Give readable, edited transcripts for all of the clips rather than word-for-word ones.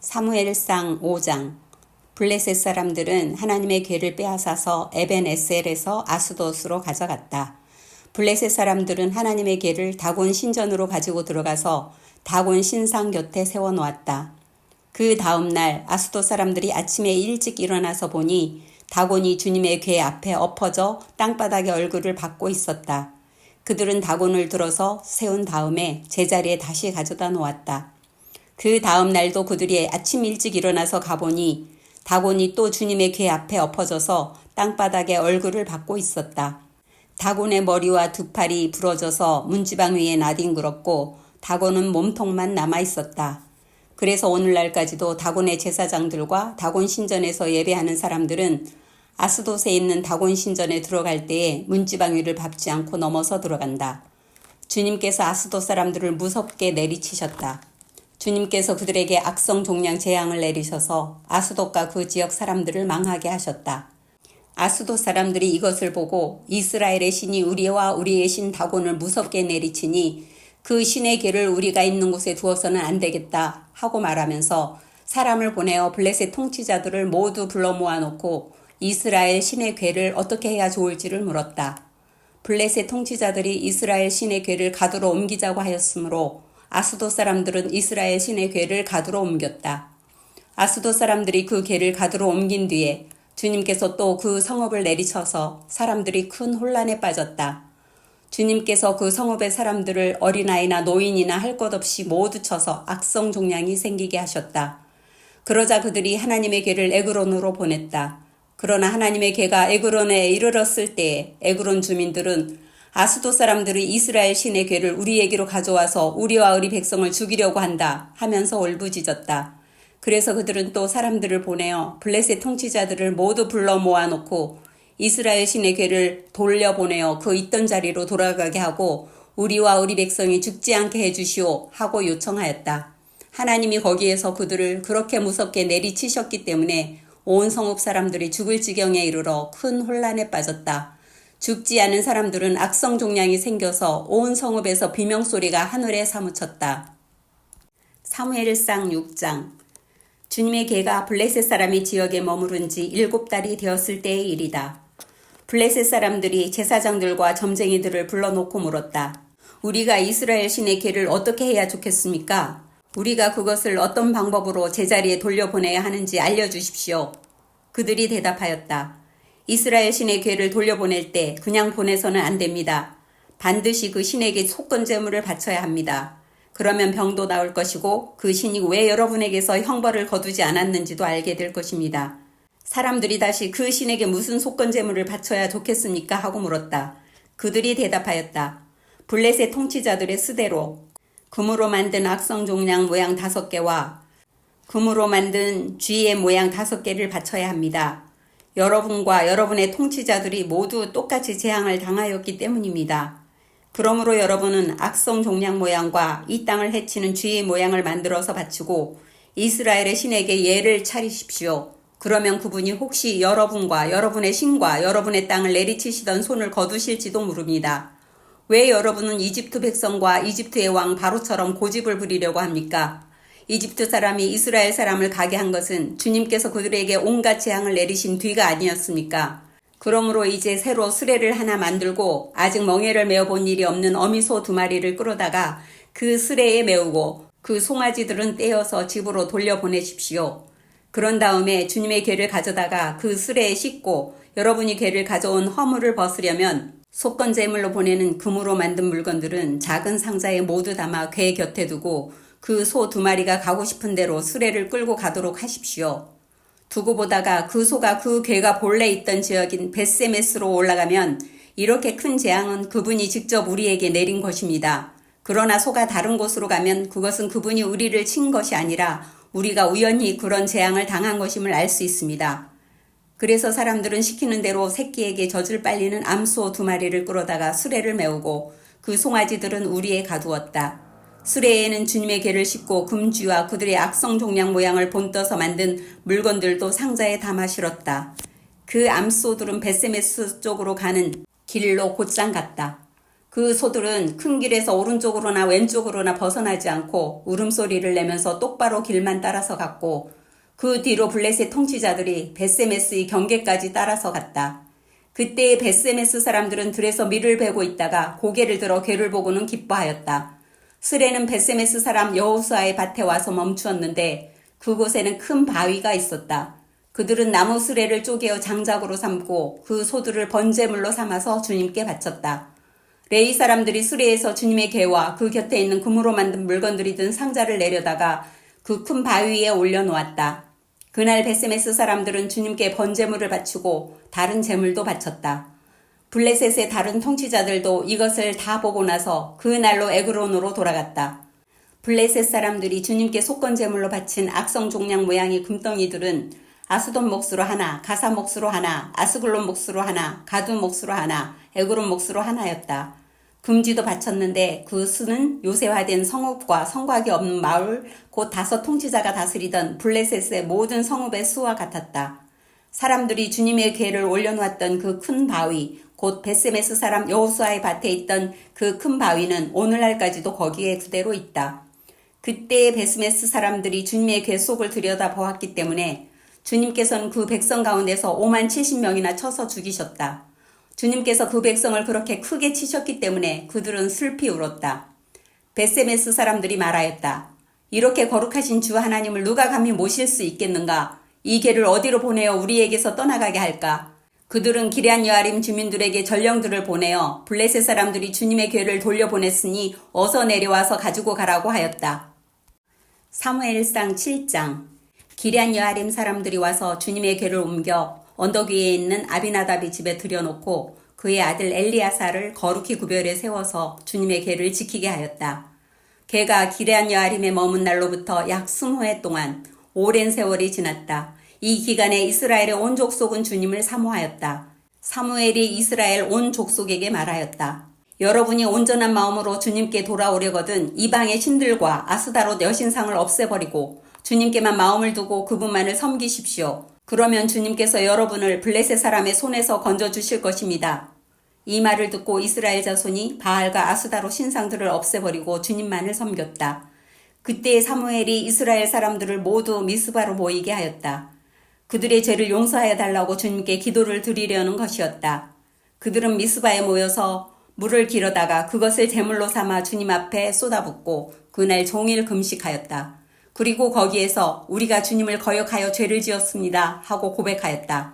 사무엘상 5장. 블레셋 사람들은 하나님의 궤를 빼앗아서 에벤에셀에서 아스돗으로 가져갔다. 블레셋 사람들은 하나님의 궤를 다곤 신전으로 가지고 들어가서 다곤 신상 곁에 세워놓았다. 그 다음 날 아스돗 사람들이 아침에 일찍 일어나서 보니 다곤이 주님의 궤 앞에 엎어져 땅바닥에 얼굴을 받고 있었다. 그들은 다곤을 들어서 세운 다음에 제자리에 다시 가져다 놓았다. 그 다음 날도 그들이 아침 일찍 일어나서 가보니 다곤이 또 주님의 궤 앞에 엎어져서 땅바닥에 얼굴을 받고 있었다. 다곤의 머리와 두 팔이 부러져서 문지방 위에 나뒹굴었고 다곤은 몸통만 남아있었다. 그래서 오늘날까지도 다곤의 제사장들과 다곤 신전에서 예배하는 사람들은 아스돗에 있는 다곤 신전에 들어갈 때에 문지방 위를 밟지 않고 넘어서 들어간다. 주님께서 아스돗 사람들을 무섭게 내리치셨다. 주님께서 그들에게 악성 종양 재앙을 내리셔서 아스돗과 그 지역 사람들을 망하게 하셨다. 아스돗 사람들이 이것을 보고 이스라엘의 신이 우리와 우리의 신 다곤을 무섭게 내리치니 그 신의 궤를 우리가 있는 곳에 두어서는 안 되겠다 하고 말하면서 사람을 보내어 블레셋 통치자들을 모두 불러 모아놓고 이스라엘 신의 궤를 어떻게 해야 좋을지를 물었다. 블레셋 통치자들이 이스라엘 신의 궤를 가두로 옮기자고 하였으므로 아스돗 사람들은 이스라엘 신의 궤를 가두로 옮겼다. 아스돗 사람들이 그 궤를 가두로 옮긴 뒤에 주님께서 또 그 성읍을 내리쳐서 사람들이 큰 혼란에 빠졌다. 주님께서 그 성읍의 사람들을 어린아이나 노인이나 할 것 없이 모두 쳐서 악성 종양이 생기게 하셨다. 그러자 그들이 하나님의 궤를 에그론으로 보냈다. 그러나 하나님의 궤가 에그론에 이르렀을 때에 에그론 주민들은 아스돗 사람들이 이스라엘 신의 궤를 우리에게로 가져와서 우리와 우리 백성을 죽이려고 한다 하면서 울부짖었다. 그래서 그들은 또 사람들을 보내어 블레셋 통치자들을 모두 불러 모아놓고 이스라엘 신의 궤를 돌려보내어 그 있던 자리로 돌아가게 하고 우리와 우리 백성이 죽지 않게 해주시오 하고 요청하였다. 하나님이 거기에서 그들을 그렇게 무섭게 내리치셨기 때문에 온 성읍 사람들이 죽을 지경에 이르러 큰 혼란에 빠졌다. 죽지 않은 사람들은 악성 종양이 생겨서 온 성읍에서 비명소리가 하늘에 사무쳤다. 사무엘상 6장. 주님의 궤가 블레셋 사람의 지역에 머무른 지 7달이 되었을 때의 일이다. 블레셋 사람들이 제사장들과 점쟁이들을 불러놓고 물었다. 우리가 이스라엘 신의 궤를 어떻게 해야 좋겠습니까? 우리가 그것을 어떤 방법으로 제자리에 돌려보내야 하는지 알려주십시오. 그들이 대답하였다. 이스라엘 신의 궤를 돌려보낼 때 그냥 보내서는 안 됩니다. 반드시 그 신에게 속건제물을 바쳐야 합니다. 그러면 병도 나을 것이고 그 신이 왜 여러분에게서 형벌을 거두지 않았는지도 알게 될 것입니다. 사람들이 다시 그 신에게 무슨 속건제물을 바쳐야 좋겠습니까? 하고 물었다. 그들이 대답하였다. 블레셋 통치자들의 수대로 금으로 만든 악성 종양 모양 5개와 금으로 만든 쥐의 모양 5개를 바쳐야 합니다. 여러분과 여러분의 통치자들이 모두 똑같이 재앙을 당하였기 때문입니다. 그러므로 여러분은 악성 종양 모양과 이 땅을 해치는 쥐의 모양을 만들어서 바치고 이스라엘의 신에게 예를 차리십시오. 그러면 그분이 혹시 여러분과 여러분의 신과 여러분의 땅을 내리치시던 손을 거두실지도 모릅니다. 왜 여러분은 이집트 백성과 이집트의 왕 바로처럼 고집을 부리려고 합니까? 이집트 사람이 이스라엘 사람을 가게 한 것은 주님께서 그들에게 온갖 재앙을 내리신 뒤가 아니었습니까? 그러므로 이제 새로 수레를 하나 만들고 아직 멍에를 메어본 일이 없는 어미소 2마리를 끌어다가 그 수레에 메우고 그 송아지들은 떼어서 집으로 돌려보내십시오. 그런 다음에 주님의 궤를 가져다가 그 수레에 싣고 여러분이 궤를 가져온 허물을 벗으려면 속건제물로 보내는 금으로 만든 물건들은 작은 상자에 모두 담아 궤 곁에 두고 그 소 2마리가 가고 싶은 대로 수레를 끌고 가도록 하십시오. 두고 보다가 그 소가 그 궤가 본래 있던 지역인 벳세메스로 올라가면 이렇게 큰 재앙은 그분이 직접 우리에게 내린 것입니다. 그러나 소가 다른 곳으로 가면 그것은 그분이 우리를 친 것이 아니라 우리가 우연히 그런 재앙을 당한 것임을 알 수 있습니다. 그래서 사람들은 시키는 대로 새끼에게 젖을 빨리는 암소 2마리를 끌어다가 수레를 메우고 그 송아지들은 우리에 가두었다. 수레에는 주님의 궤를 싣고 금쥐와 그들의 악성 종양 모양을 본떠서 만든 물건들도 상자에 담아 실었다. 그 암소들은 벳세메스 쪽으로 가는 길로 곧장 갔다. 그 소들은 큰 길에서 오른쪽으로나 왼쪽으로나 벗어나지 않고 울음소리를 내면서 똑바로 길만 따라서 갔고 그 뒤로 블레셋 통치자들이 벳세메스의 경계까지 따라서 갔다. 그때의 벳세메스 사람들은 들에서 밀을 베고 있다가 고개를 들어 괴를 보고는 기뻐하였다. 스레는 벳세메스 사람 여호수아의 밭에 와서 멈추었는데 그곳에는 큰 바위가 있었다. 그들은 나무 스레를 쪼개어 장작으로 삼고 그 소들을 번제물로 삼아서 주님께 바쳤다. 레위 사람들이 스레에서 주님의 궤와 그 곁에 있는 금으로 만든 물건들이 든 상자를 내려다가 그 큰 바위 위에 올려놓았다. 그날 벳세메스 사람들은 주님께 번제물을 바치고 다른 제물도 바쳤다. 블레셋의 다른 통치자들도 이것을 다 보고 나서 그 날로 에그론으로 돌아갔다. 블레셋 사람들이 주님께 속건제물로 바친 악성 종량 모양의 금덩이들은 아스돈 몫으로 하나, 가사 몫으로 하나, 아스글론 몫으로 하나, 가두 몫으로 하나, 에그론 몫으로 하나였다. 금지도 바쳤는데 그 수는 요새화된 성읍과 성곽이 없는 마을 곧 5 통치자가 다스리던 블레셋의 모든 성읍의 수와 같았다. 사람들이 주님의 궤를 올려놓았던 그 큰 바위 곧 벳세메스 사람 여호수아의 밭에 있던 그 큰 바위는 오늘날까지도 거기에 그대로 있다. 그때의 벳세메스 사람들이 주님의 궤 속을 들여다보았기 때문에 주님께서는 그 백성 가운데서 5만 70명이나 쳐서 죽이셨다. 주님께서 그 백성을 그렇게 크게 치셨기 때문에 그들은 슬피 울었다. 벳세메스 사람들이 말하였다. 이렇게 거룩하신 주 하나님을 누가 감히 모실 수 있겠는가? 이 궤를 어디로 보내어 우리에게서 떠나가게 할까? 그들은 기럇 여아림 주민들에게 전령들을 보내어 블레셋 사람들이 주님의 궤를 돌려보냈으니 어서 내려와서 가지고 가라고 하였다. 사무엘상 7장. 기럇 여아림 사람들이 와서 주님의 궤를 옮겨 언덕 위에 있는 아비나답의 집에 들여놓고 그의 아들 엘리야사를 거룩히 구별해 세워서 주님의 궤를 지키게 하였다. 궤가 기럇 여아림에 머문 날로부터 약 20해 동안 오랜 세월이 지났다. 이 기간에 이스라엘의 온 족속은 주님을 사모하였다. 사무엘이 이스라엘 온 족속에게 말하였다. 여러분이 온전한 마음으로 주님께 돌아오려거든 이방의 신들과 아스다롯 여신상을 없애버리고 주님께만 마음을 두고 그분만을 섬기십시오. 그러면 주님께서 여러분을 블레셋 사람의 손에서 건져주실 것입니다. 이 말을 듣고 이스라엘 자손이 바알과 아스다롯 신상들을 없애버리고 주님만을 섬겼다. 그때 사무엘이 이스라엘 사람들을 모두 미스바로 모이게 하였다. 그들의 죄를 용서하여 달라고 주님께 기도를 드리려는 것이었다. 그들은 미스바에 모여서 물을 길어다가 그것을 제물로 삼아 주님 앞에 쏟아붓고 그날 종일 금식하였다. 그리고 거기에서 우리가 주님을 거역하여 죄를 지었습니다 하고 고백하였다.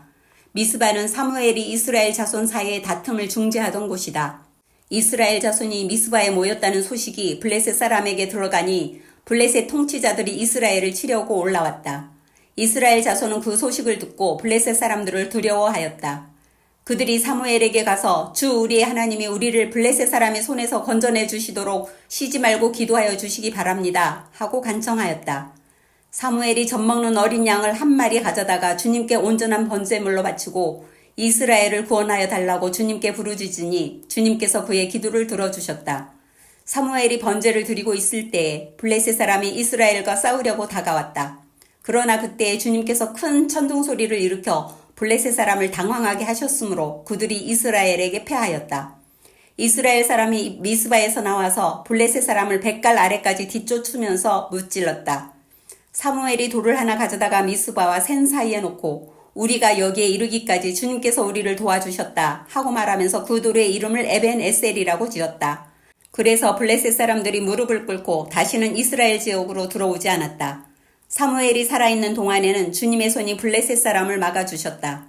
미스바는 사무엘이 이스라엘 자손 사이의 다툼을 중재하던 곳이다. 이스라엘 자손이 미스바에 모였다는 소식이 블레셋 사람에게 들어가니 블레셋 통치자들이 이스라엘을 치려고 올라왔다. 이스라엘 자손은 그 소식을 듣고 블레셋 사람들을 두려워하였다. 그들이 사무엘에게 가서 주 우리의 하나님이 우리를 블레셋 사람의 손에서 건져내 주시도록 쉬지 말고 기도하여 주시기 바랍니다 하고 간청하였다. 사무엘이 젖먹는 어린 양을 한 마리 가져다가 주님께 온전한 번제물로 바치고 이스라엘을 구원하여 달라고 주님께 부르짖으니 주님께서 그의 기도를 들어주셨다. 사무엘이 번제를 드리고 있을 때에 블레셋 사람이 이스라엘과 싸우려고 다가왔다. 그러나 그때 주님께서 큰 천둥 소리를 일으켜 블레셋 사람을 당황하게 하셨으므로 그들이 이스라엘에게 패하였다. 이스라엘 사람이 미스바에서 나와서 블레셋 사람을 뱃갈 아래까지 뒤쫓으면서 무찔렀다. 사무엘이 돌을 하나 가져다가 미스바와 센 사이에 놓고 우리가 여기에 이르기까지 주님께서 우리를 도와주셨다 하고 말하면서 그 돌의 이름을 에벤 에셀이라고 지었다. 그래서 블레셋 사람들이 무릎을 꿇고 다시는 이스라엘 지역으로 들어오지 않았다. 사무엘이 살아있는 동안에는 주님의 손이 블레셋 사람을 막아주셨다.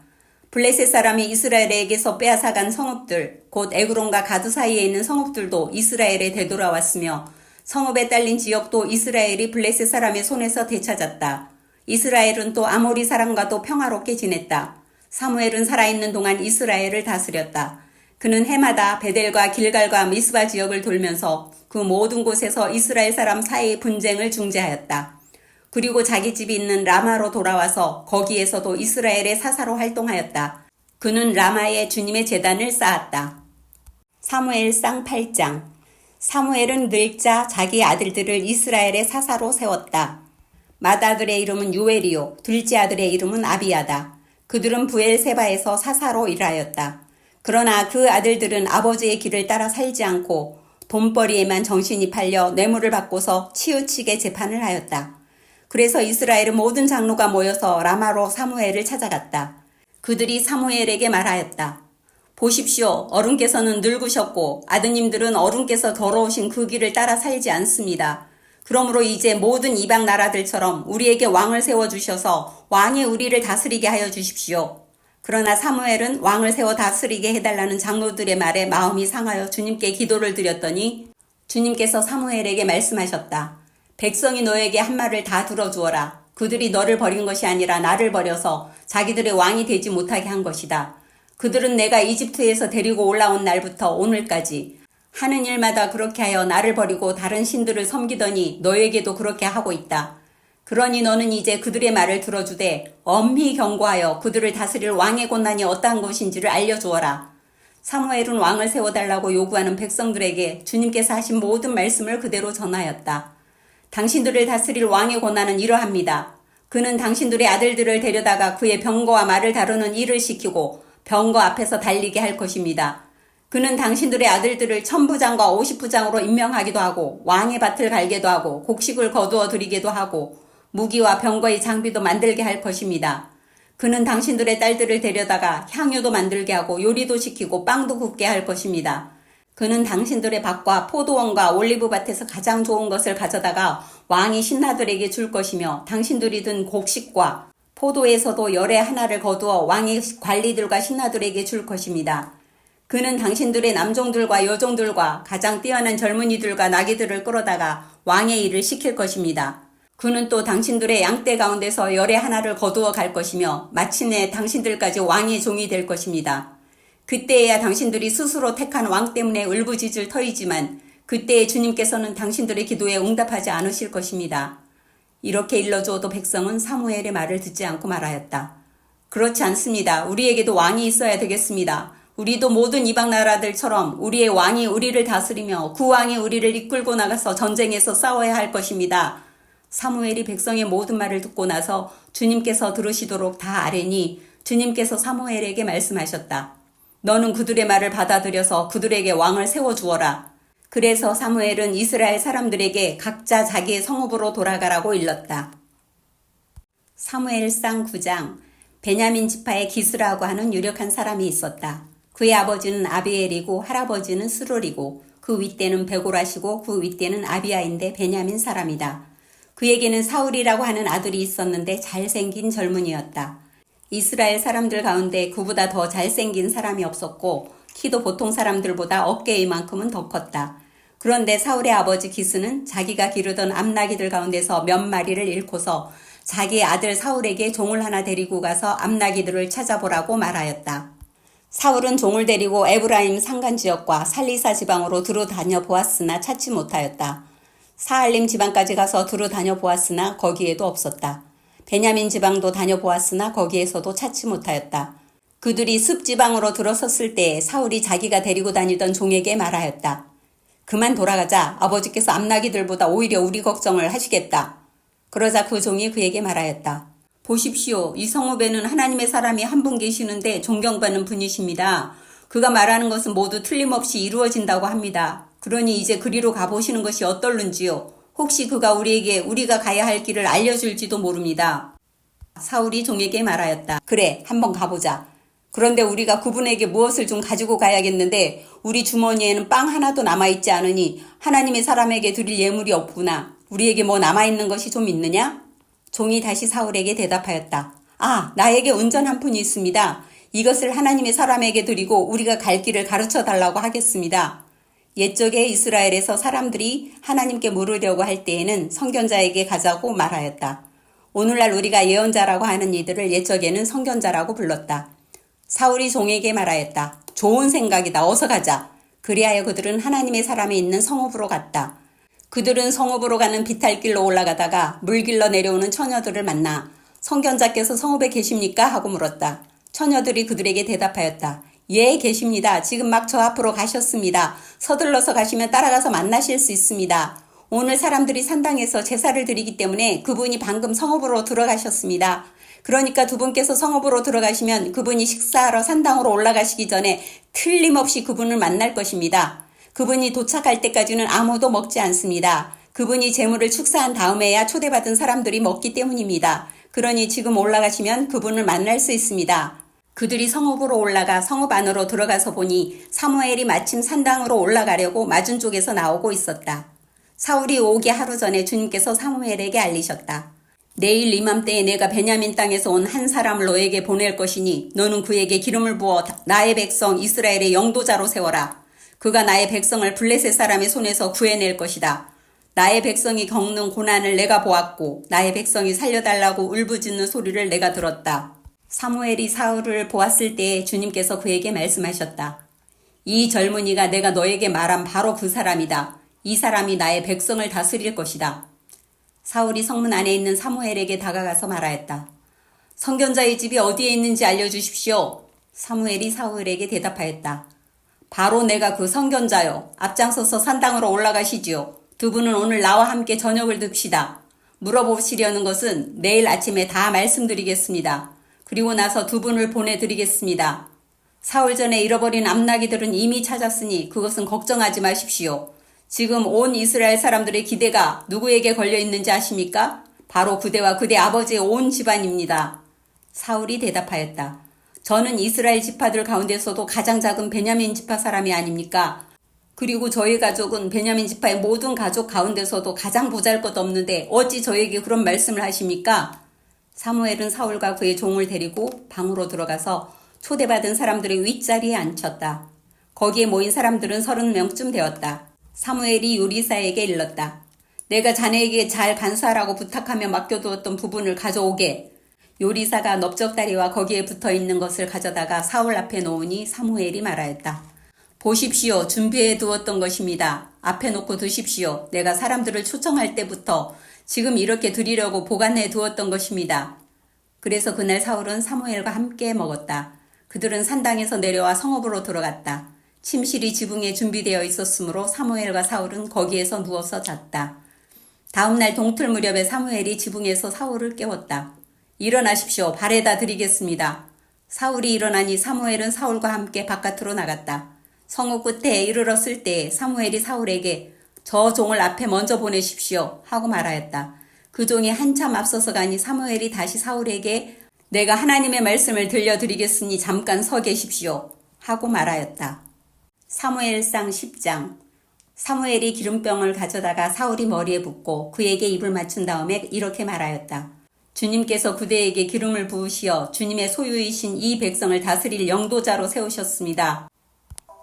블레셋 사람이 이스라엘에게서 빼앗아간 성읍들, 곧 에그론과 가드 사이에 있는 성읍들도 이스라엘에 되돌아왔으며 성읍에 딸린 지역도 이스라엘이 블레셋 사람의 손에서 되찾았다. 이스라엘은 또 아모리 사람과도 평화롭게 지냈다. 사무엘은 살아있는 동안 이스라엘을 다스렸다. 그는 해마다 베델과 길갈과 미스바 지역을 돌면서 그 모든 곳에서 이스라엘 사람 사이의 분쟁을 중재하였다. 그리고 자기 집이 있는 라마로 돌아와서 거기에서도 이스라엘의 사사로 활동하였다. 그는 라마에 주님의 제단을 쌓았다. 사무엘상 8장. 사무엘은 늙자 자기 아들들을 이스라엘의 사사로 세웠다. 맏아들의 이름은 요엘이요 둘째 아들의 이름은 아비야다. 그들은 부엘세바에서 사사로 일하였다. 그러나 그 아들들은 아버지의 길을 따라 살지 않고 돈벌이에만 정신이 팔려 뇌물을 받고서 치우치게 재판을 하였다. 그래서 이스라엘의 모든 장로가 모여서 라마로 사무엘을 찾아갔다. 그들이 사무엘에게 말하였다. 보십시오. 어른께서는 늙으셨고 아드님들은 어른께서 걸어오신 그 길을 따라 살지 않습니다. 그러므로 이제 모든 이방 나라들처럼 우리에게 왕을 세워주셔서 왕이 우리를 다스리게 하여 주십시오. 그러나 사무엘은 왕을 세워 다스리게 해달라는 장로들의 말에 마음이 상하여 주님께 기도를 드렸더니 주님께서 사무엘에게 말씀하셨다. 백성이 너에게 한 말을 다 들어주어라. 그들이 너를 버린 것이 아니라 나를 버려서 자기들의 왕이 되지 못하게 한 것이다. 그들은 내가 이집트에서 데리고 올라온 날부터 오늘까지 하는 일마다 그렇게 하여 나를 버리고 다른 신들을 섬기더니 너에게도 그렇게 하고 있다. 그러니 너는 이제 그들의 말을 들어주되 엄히 경고하여 그들을 다스릴 왕의 권한이 어떠한 것인지를 알려주어라. 사무엘은 왕을 세워달라고 요구하는 백성들에게 주님께서 하신 모든 말씀을 그대로 전하였다. 당신들을 다스릴 왕의 권한은 이러합니다. 그는 당신들의 아들들을 데려다가 그의 병거와 말을 다루는 일을 시키고 병거 앞에서 달리게 할 것입니다. 그는 당신들의 아들들을 1000부장과 50부장으로 임명하기도 하고 왕의 밭을 갈게도 하고 곡식을 거두어 드리게도 하고 무기와 병거의 장비도 만들게 할 것입니다. 그는 당신들의 딸들을 데려다가 향유도 만들게 하고 요리도 시키고 빵도 굽게 할 것입니다. 그는 당신들의 밭과 포도원과 올리브밭에서 가장 좋은 것을 가져다가 왕이 신하들에게 줄 것이며 당신들이 든 곡식과 포도에서도 열의 하나를 거두어 왕의 관리들과 신하들에게 줄 것입니다. 그는 당신들의 남종들과 여종들과 가장 뛰어난 젊은이들과 나귀들을 끌어다가 왕의 일을 시킬 것입니다. 그는 또 당신들의 양떼 가운데서 열의 하나를 거두어 갈 것이며 마침내 당신들까지 왕의 종이 될 것입니다. 그때에야 당신들이 스스로 택한 왕 때문에 울부짖을 터이지만 그때에 주님께서는 당신들의 기도에 응답하지 않으실 것입니다. 이렇게 일러주어도 백성은 사무엘의 말을 듣지 않고 말하였다. 그렇지 않습니다. 우리에게도 왕이 있어야 되겠습니다. 우리도 모든 이방 나라들처럼 우리의 왕이 우리를 다스리며 그 왕이 우리를 이끌고 나가서 전쟁에서 싸워야 할 것입니다. 사무엘이 백성의 모든 말을 듣고 나서 주님께서 들으시도록 다 아뢰니 주님께서 사무엘에게 말씀하셨다. 너는 그들의 말을 받아들여서 그들에게 왕을 세워주어라. 그래서 사무엘은 이스라엘 사람들에게 각자 자기의 성읍으로 돌아가라고 일렀다. 사무엘상 9장. 베냐민 지파의 기스라고 하는 유력한 사람이 있었다. 그의 아버지는 아비엘이고 할아버지는 스롤이고 그 윗대는 베고라시고 그 윗대는 아비야인데 베냐민 사람이다. 그에게는 사울이라고 하는 아들이 있었는데 잘생긴 젊은이였다. 이스라엘 사람들 가운데 그보다 더 잘생긴 사람이 없었고 키도 보통 사람들보다 어깨 이만큼은 더 컸다. 그런데 사울의 아버지 기스는 자기가 기르던 암나기들 가운데서 몇 마리를 잃고서 자기 아들 사울에게 종을 하나 데리고 가서 암나기들을 찾아보라고 말하였다. 사울은 종을 데리고 에브라임 산간지역과 살리사 지방으로 두루 다녀보았으나 찾지 못하였다. 사알림 지방까지 가서 두루 다녀보았으나 거기에도 없었다. 베냐민 지방도 다녀보았으나 거기에서도 찾지 못하였다. 그들이 습 지방으로 들어섰을 때 사울이 자기가 데리고 다니던 종에게 말하였다. 그만 돌아가자. 아버지께서 암나기들보다 오히려 우리 걱정을 하시겠다. 그러자 그 종이 그에게 말하였다. 보십시오. 이 성읍에는 하나님의 사람이 한 분 계시는데 존경받는 분이십니다. 그가 말하는 것은 모두 틀림없이 이루어진다고 합니다. 그러니 이제 그리로 가보시는 것이 어떨는지요. 혹시 그가 우리에게 우리가 가야 할 길을 알려줄지도 모릅니다. 사울이 종에게 말하였다. 그래, 한번 가보자. 그런데 우리가 그분에게 무엇을 좀 가지고 가야겠는데 우리 주머니에는 빵 하나도 남아있지 않으니 하나님의 사람에게 드릴 예물이 없구나. 우리에게 뭐 남아있는 것이 좀 있느냐? 종이 다시 사울에게 대답하였다. 아, 나에게 운전 한 푼이 있습니다. 이것을 하나님의 사람에게 드리고 우리가 갈 길을 가르쳐 달라고 하겠습니다. 옛적에 이스라엘에서 사람들이 하나님께 물으려고 할 때에는 선견자에게 가자고 말하였다. 오늘날 우리가 예언자라고 하는 이들을 옛적에는 선견자라고 불렀다. 사울이 종에게 말하였다. 좋은 생각이다. 어서 가자. 그리하여 그들은 하나님의 사람이 있는 성읍으로 갔다. 그들은 성읍으로 가는 비탈길로 올라가다가 물길로 내려오는 처녀들을 만나 선견자께서 성읍에 계십니까? 하고 물었다. 처녀들이 그들에게 대답하였다. 예, 계십니다. 지금 막 저 앞으로 가셨습니다. 서둘러서 가시면 따라가서 만나실 수 있습니다. 오늘 사람들이 산당에서 제사를 드리기 때문에 그분이 방금 성읍으로 들어가셨습니다. 그러니까 두 분께서 성읍으로 들어가시면 그분이 식사하러 산당으로 올라가시기 전에 틀림없이 그분을 만날 것입니다. 그분이 도착할 때까지는 아무도 먹지 않습니다. 그분이 제물을 축사한 다음에야 초대받은 사람들이 먹기 때문입니다. 그러니 지금 올라가시면 그분을 만날 수 있습니다. 그들이 성읍으로 올라가 성읍 안으로 들어가서 보니 사무엘이 마침 산당으로 올라가려고 맞은 쪽에서 나오고 있었다. 사울이 오기 하루 전에 주님께서 사무엘에게 알리셨다. 내일 이맘때에 내가 베냐민 땅에서 온 한 사람을 너에게 보낼 것이니 너는 그에게 기름을 부어 나의 백성 이스라엘의 영도자로 세워라. 그가 나의 백성을 블레셋 사람의 손에서 구해낼 것이다. 나의 백성이 겪는 고난을 내가 보았고 나의 백성이 살려달라고 울부짖는 소리를 내가 들었다. 사무엘이 사울을 보았을 때 주님께서 그에게 말씀하셨다. 이 젊은이가 내가 너에게 말한 바로 그 사람이다. 이 사람이 나의 백성을 다스릴 것이다. 사울이 성문 안에 있는 사무엘에게 다가가서 말하였다. 선견자의 집이 어디에 있는지 알려주십시오. 사무엘이 사울에게 대답하였다. 바로 내가 그 선견자요. 앞장서서 산당으로 올라가시지요. 두 분은 오늘 나와 함께 저녁을 듭시다. 물어보시려는 것은 내일 아침에 다 말씀드리겠습니다. 그리고 나서 두 분을 보내드리겠습니다. 사흘 전에 잃어버린 암나기들은 이미 찾았으니 그것은 걱정하지 마십시오. 지금 온 이스라엘 사람들의 기대가 누구에게 걸려 있는지 아십니까? 바로 그대와 그대 아버지의 온 집안입니다. 사울이 대답하였다. 저는 이스라엘 지파들 가운데서도 가장 작은 베냐민 지파 사람이 아닙니까? 그리고 저희 가족은 베냐민 지파의 모든 가족 가운데서도 가장 보잘것없는데 어찌 저에게 그런 말씀을 하십니까? 사무엘은 사울과 그의 종을 데리고 방으로 들어가서 초대받은 사람들의 윗자리에 앉혔다. 거기에 모인 사람들은 30명쯤 되었다. 사무엘이 요리사에게 일렀다. 내가 자네에게 잘 간수하라고 부탁하며 맡겨두었던 부분을 가져오게. 요리사가 넓적다리와 거기에 붙어있는 것을 가져다가 사울 앞에 놓으니 사무엘이 말하였다. 보십시오. 준비해 두었던 것입니다. 앞에 놓고 드십시오. 내가 사람들을 초청할 때부터 지금 이렇게 드리려고 보관해 두었던 것입니다. 그래서 그날 사울은 사무엘과 함께 먹었다. 그들은 산당에서 내려와 성읍으로 들어갔다. 침실이 지붕에 준비되어 있었으므로 사무엘과 사울은 거기에서 누워서 잤다. 다음날 동틀 무렵에 사무엘이 지붕에서 사울을 깨웠다. 일어나십시오. 발에다 드리겠습니다. 사울이 일어나니 사무엘은 사울과 함께 바깥으로 나갔다. 성읍 끝에 이르렀을 때 사무엘이 사울에게 저 종을 앞에 먼저 보내십시오 하고 말하였다. 그 종이 한참 앞서서 가니 사무엘이 다시 사울에게 내가 하나님의 말씀을 들려드리겠으니 잠깐 서 계십시오 하고 말하였다. 사무엘상 10장. 사무엘이 기름병을 가져다가 사울이 머리에 붓고 그에게 입을 맞춘 다음에 이렇게 말하였다. 주님께서 그대에게 기름을 부으시어 주님의 소유이신 이 백성을 다스릴 영도자로 세우셨습니다.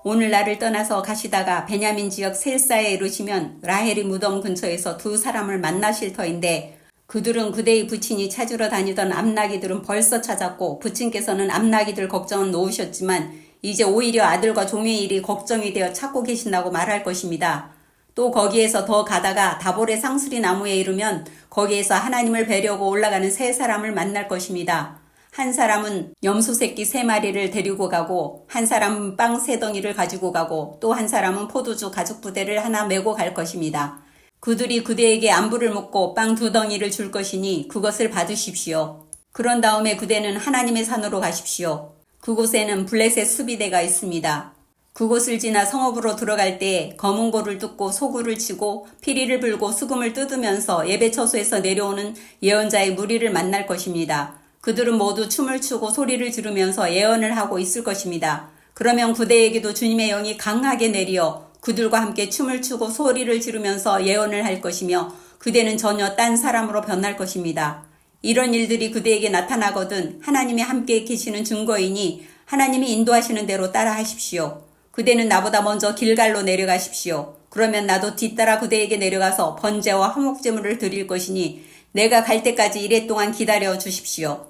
오늘 나를 떠나서 가시다가 베냐민 지역 셀사에 이르시면 라헬이 무덤 근처에서 두 사람을 만나실 터인데 그들은 그대의 부친이 찾으러 다니던 암나기들은 벌써 찾았고 부친께서는 암나기들 걱정은 놓으셨지만 이제 오히려 아들과 종의 일이 걱정이 되어 찾고 계신다고 말할 것입니다. 또 거기에서 더 가다가 다볼의 상수리 나무에 이르면 거기에서 하나님을 뵈려고 올라가는 세 사람을 만날 것입니다. 한 사람은 염소 새끼 3마리를 데리고 가고 한 사람은 빵 3덩이를 가지고 가고 또 한 사람은 포도주 가죽 부대를 하나 메고 갈 것입니다. 그들이 그대에게 안부를 묻고 빵 2덩이를 줄 것이니 그것을 받으십시오. 그런 다음에 그대는 하나님의 산으로 가십시오. 그곳에는 블레셋 수비대가 있습니다. 그곳을 지나 성읍으로 들어갈 때 검은 고를 뜯고 소구를 치고 피리를 불고 수금을 뜯으면서 예배 처소에서 내려오는 예언자의 무리를 만날 것입니다. 그들은 모두 춤을 추고 소리를 지르면서 예언을 하고 있을 것입니다. 그러면 그대에게도 주님의 영이 강하게 내리어 그들과 함께 춤을 추고 소리를 지르면서 예언을 할 것이며 그대는 전혀 딴 사람으로 변할 것입니다. 이런 일들이 그대에게 나타나거든 하나님이 함께 계시는 증거이니 하나님이 인도하시는 대로 따라 하십시오. 그대는 나보다 먼저 길갈로 내려가십시오. 그러면 나도 뒤따라 그대에게 내려가서 번제와 화목제물을 드릴 것이니 내가 갈 때까지 이래 동안 기다려 주십시오.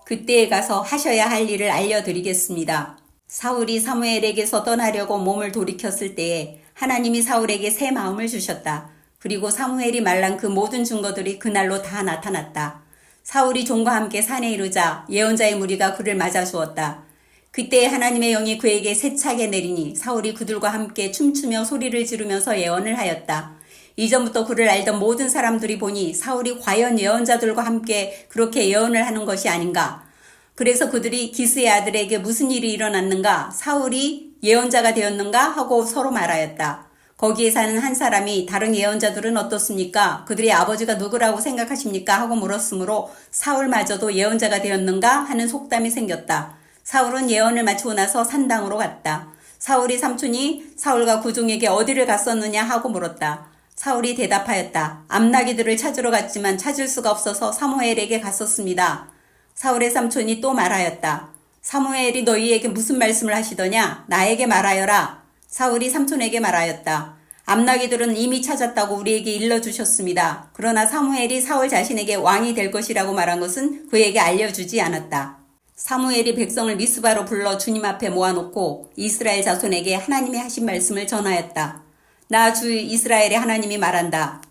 그때에 가서 하셔야 할 일을 알려드리겠습니다. 사울이 사무엘에게서 떠나려고 몸을 돌이켰을 때에 하나님이 사울에게 새 마음을 주셨다. 그리고 사무엘이 말한 그 모든 증거들이 그날로 다 나타났다. 사울이 종과 함께 산에 이르자 예언자의 무리가 그를 맞아 주었다. 그때 하나님의 영이 그에게 세차게 내리니 사울이 그들과 함께 춤추며 소리를 지르면서 예언을 하였다. 이전부터 그를 알던 모든 사람들이 보니 사울이 과연 예언자들과 함께 그렇게 예언을 하는 것이 아닌가. 그래서 그들이 기스의 아들에게 무슨 일이 일어났는가, 사울이 예언자가 되었는가 하고 서로 말하였다. 거기에 사는 한 사람이 다른 예언자들은 어떻습니까? 그들의 아버지가 누구라고 생각하십니까? 하고 물었으므로 사울마저도 예언자가 되었는가 하는 속담이 생겼다. 사울은 예언을 마치고 나서 산당으로 갔다. 사울이 삼촌이 사울과 구종에게 어디를 갔었느냐 하고 물었다. 사울이 대답하였다. 암나기들을 찾으러 갔지만 찾을 수가 없어서 사무엘에게 갔었습니다. 사울의 삼촌이 또 말하였다. 사무엘이 너희에게 무슨 말씀을 하시더냐? 나에게 말하여라. 사울이 삼촌에게 말하였다. 암나기들은 이미 찾았다고 우리에게 일러주셨습니다. 그러나 사무엘이 사울 자신에게 왕이 될 것이라고 말한 것은 그에게 알려주지 않았다. 사무엘이 백성을 미스바로 불러 주님 앞에 모아놓고 이스라엘 자손에게 하나님이 하신 말씀을 전하였다. 나 주 이스라엘의 하나님이 말한다.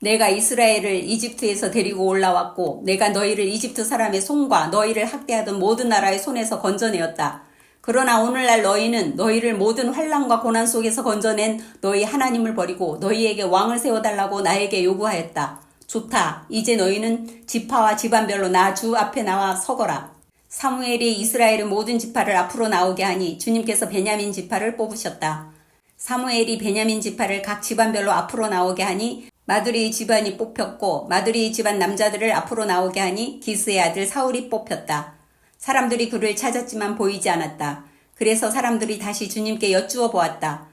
내가 이스라엘을 이집트에서 데리고 올라왔고 내가 너희를 이집트 사람의 손과 너희를 학대하던 모든 나라의 손에서 건져내었다. 그러나 오늘날 너희는 너희를 모든 환난과 고난 속에서 건져낸 너희 하나님을 버리고 너희에게 왕을 세워달라고 나에게 요구하였다. 좋다. 이제 너희는 지파와 집안별로 나 주 앞에 나와 서거라. 사무엘이 이스라엘의 모든 지파를 앞으로 나오게 하니 주님께서 베냐민 지파를 뽑으셨다. 사무엘이 베냐민 지파를 각 집안별로 앞으로 나오게 하니 마두리 집안이 뽑혔고 마두리 집안 남자들을 앞으로 나오게 하니 기스의 아들 사울이 뽑혔다. 사람들이 그를 찾았지만 보이지 않았다. 그래서 사람들이 다시 주님께 여쭈어 보았다.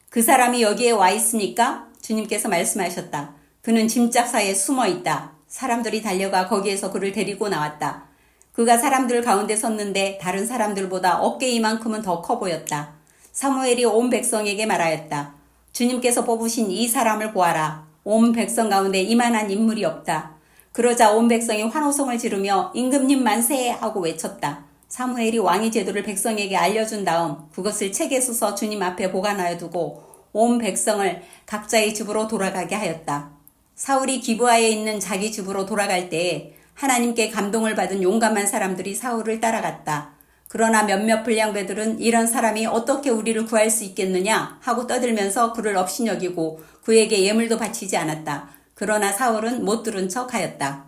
그 사람이 여기에 와 있으니까? 주님께서 말씀하셨다. 그는 짐짝 사이에 숨어 있다. 사람들이 달려가 거기에서 그를 데리고 나왔다. 그가 사람들 가운데 섰는데 다른 사람들보다 어깨 이만큼은 더 커 보였다. 사무엘이 온 백성에게 말하였다. 주님께서 뽑으신 이 사람을 보아라. 온 백성 가운데 이만한 인물이 없다. 그러자 온 백성이 환호성을 지르며 임금님 만세 하고 외쳤다. 사무엘이 왕의 제도를 백성에게 알려준 다음 그것을 책에 써서 주님 앞에 보관하여 두고 온 백성을 각자의 집으로 돌아가게 하였다. 사울이 기브아에 있는 자기 집으로 돌아갈 때에 하나님께 감동을 받은 용감한 사람들이 사울을 따라갔다. 그러나 몇몇 불량배들은 이런 사람이 어떻게 우리를 구할 수 있겠느냐 하고 떠들면서 그를 업신여기고 그에게 예물도 바치지 않았다. 그러나 사울은 못 들은 척 하였다.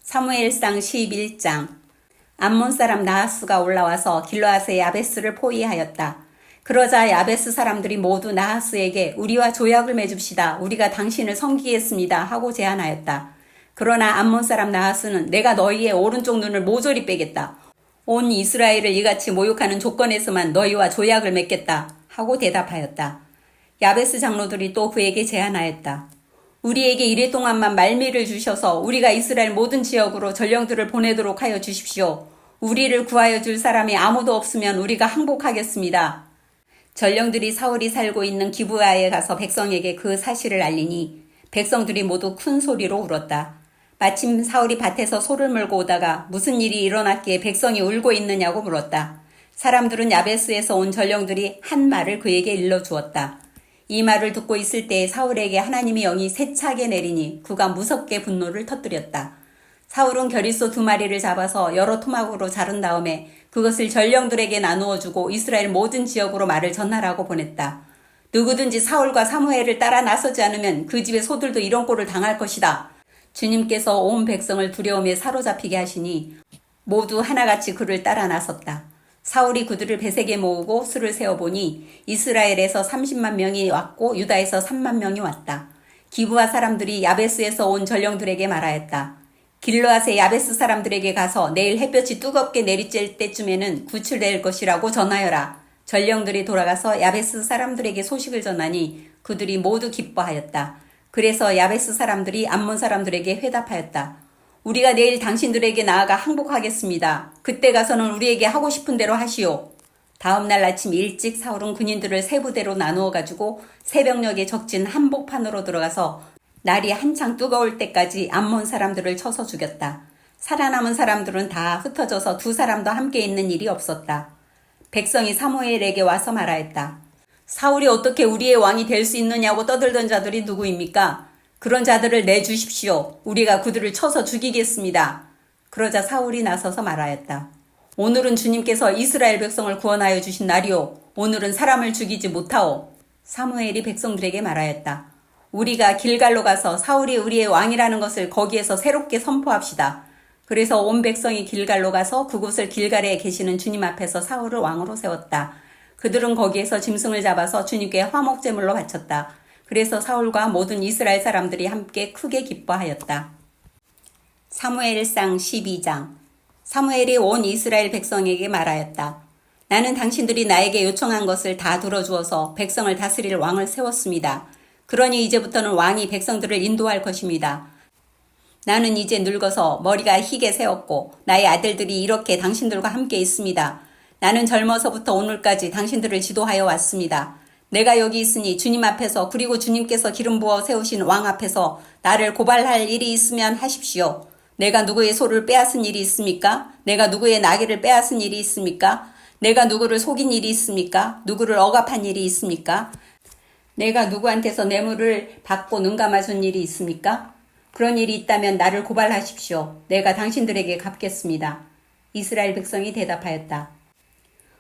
사무엘상 11장. 암몬 사람 나하스가 올라와서 길르앗의 야베스를 포위하였다. 그러자 야베스 사람들이 모두 나하스에게 우리와 조약을 맺읍시다. 우리가 당신을 섬기겠습니다. 하고 제안하였다. 그러나 암몬 사람 나하스는 내가 너희의 오른쪽 눈을 모조리 빼겠다. 온 이스라엘을 이같이 모욕하는 조건에서만 너희와 조약을 맺겠다. 하고 대답하였다. 야베스 장로들이 또 그에게 제안하였다. 우리에게 이래 동안만 말미를 주셔서 우리가 이스라엘 모든 지역으로 전령들을 보내도록 하여 주십시오. 우리를 구하여 줄 사람이 아무도 없으면 우리가 항복하겠습니다. 전령들이 사울이 살고 있는 기브아에 가서 백성에게 그 사실을 알리니 백성들이 모두 큰 소리로 울었다. 마침 사울이 밭에서 소를 몰고 오다가 무슨 일이 일어났기에 백성이 울고 있느냐고 물었다. 사람들은 야베스에서 온 전령들이 한 말을 그에게 일러주었다. 이 말을 듣고 있을 때 사울에게 하나님의 영이 세차게 내리니 그가 무섭게 분노를 터뜨렸다. 사울은 겨릿소 2마리를 잡아서 여러 토막으로 자른 다음에 그것을 전령들에게 나누어 주고 이스라엘 모든 지역으로 말을 전하라고 보냈다. 누구든지 사울과 사무엘을 따라 나서지 않으면 그 집의 소들도 이런 꼴을 당할 것이다. 주님께서 온 백성을 두려움에 사로잡히게 하시니 모두 하나같이 그를 따라 나섰다. 사울이 그들을 베색에 모으고 수를 세어보니 이스라엘에서 30만 명이 왔고 유다에서 3만 명이 왔다. 기브아 사람들이 야베스에서 온 전령들에게 말하였다. 길르앗의 야베스 사람들에게 가서 내일 햇볕이 뜨겁게 내리쬐 때쯤에는 구출될 것이라고 전하여라. 전령들이 돌아가서 야베스 사람들에게 소식을 전하니 그들이 모두 기뻐하였다. 그래서 야베스 사람들이 암몬 사람들에게 회답하였다. 우리가 내일 당신들에게 나아가 항복하겠습니다. 그때 가서는 우리에게 하고 싶은 대로 하시오. 다음 날 아침 일찍 사울은 군인들을 세 부대로 나누어 가지고 새벽녘에 적진 한복판으로 들어가서 날이 한창 뜨거울 때까지 암몬 사람들을 쳐서 죽였다. 살아남은 사람들은 다 흩어져서 2사람도 함께 있는 일이 없었다. 백성이 사무엘에게 와서 말하였다. 사울이 어떻게 우리의 왕이 될 수 있느냐고 떠들던 자들이 누구입니까? 그런 자들을 내주십시오. 우리가 그들을 쳐서 죽이겠습니다. 그러자 사울이 나서서 말하였다. 오늘은 주님께서 이스라엘 백성을 구원하여 주신 날이오. 오늘은 사람을 죽이지 못하오. 사무엘이 백성들에게 말하였다. 우리가 길갈로 가서 사울이 우리의 왕이라는 것을 거기에서 새롭게 선포합시다. 그래서 온 백성이 길갈로 가서 그곳을 길갈에 계시는 주님 앞에서 사울을 왕으로 세웠다. 그들은 거기에서 짐승을 잡아서 주님께 화목제물로 바쳤다. 그래서 사울과 모든 이스라엘 사람들이 함께 크게 기뻐하였다. 사무엘상 12장. 사무엘이 온 이스라엘 백성에게 말하였다. 나는 당신들이 나에게 요청한 것을 다 들어주어서 백성을 다스릴 왕을 세웠습니다. 그러니 이제부터는 왕이 백성들을 인도할 것입니다. 나는 이제 늙어서 머리가 희게 새었고 나의 아들들이 이렇게 당신들과 함께 있습니다. 나는 젊어서부터 오늘까지 당신들을 지도하여 왔습니다. 내가 여기 있으니 주님 앞에서 그리고 주님께서 기름 부어 세우신 왕 앞에서 나를 고발할 일이 있으면 하십시오. 내가 누구의 소를 빼앗은 일이 있습니까? 내가 누구의 나귀를 빼앗은 일이 있습니까? 내가 누구를 속인 일이 있습니까? 누구를 억압한 일이 있습니까? 내가 누구한테서 뇌물을 받고 눈감아준 일이 있습니까? 그런 일이 있다면 나를 고발하십시오. 내가 당신들에게 갚겠습니다. 이스라엘 백성이 대답하였다.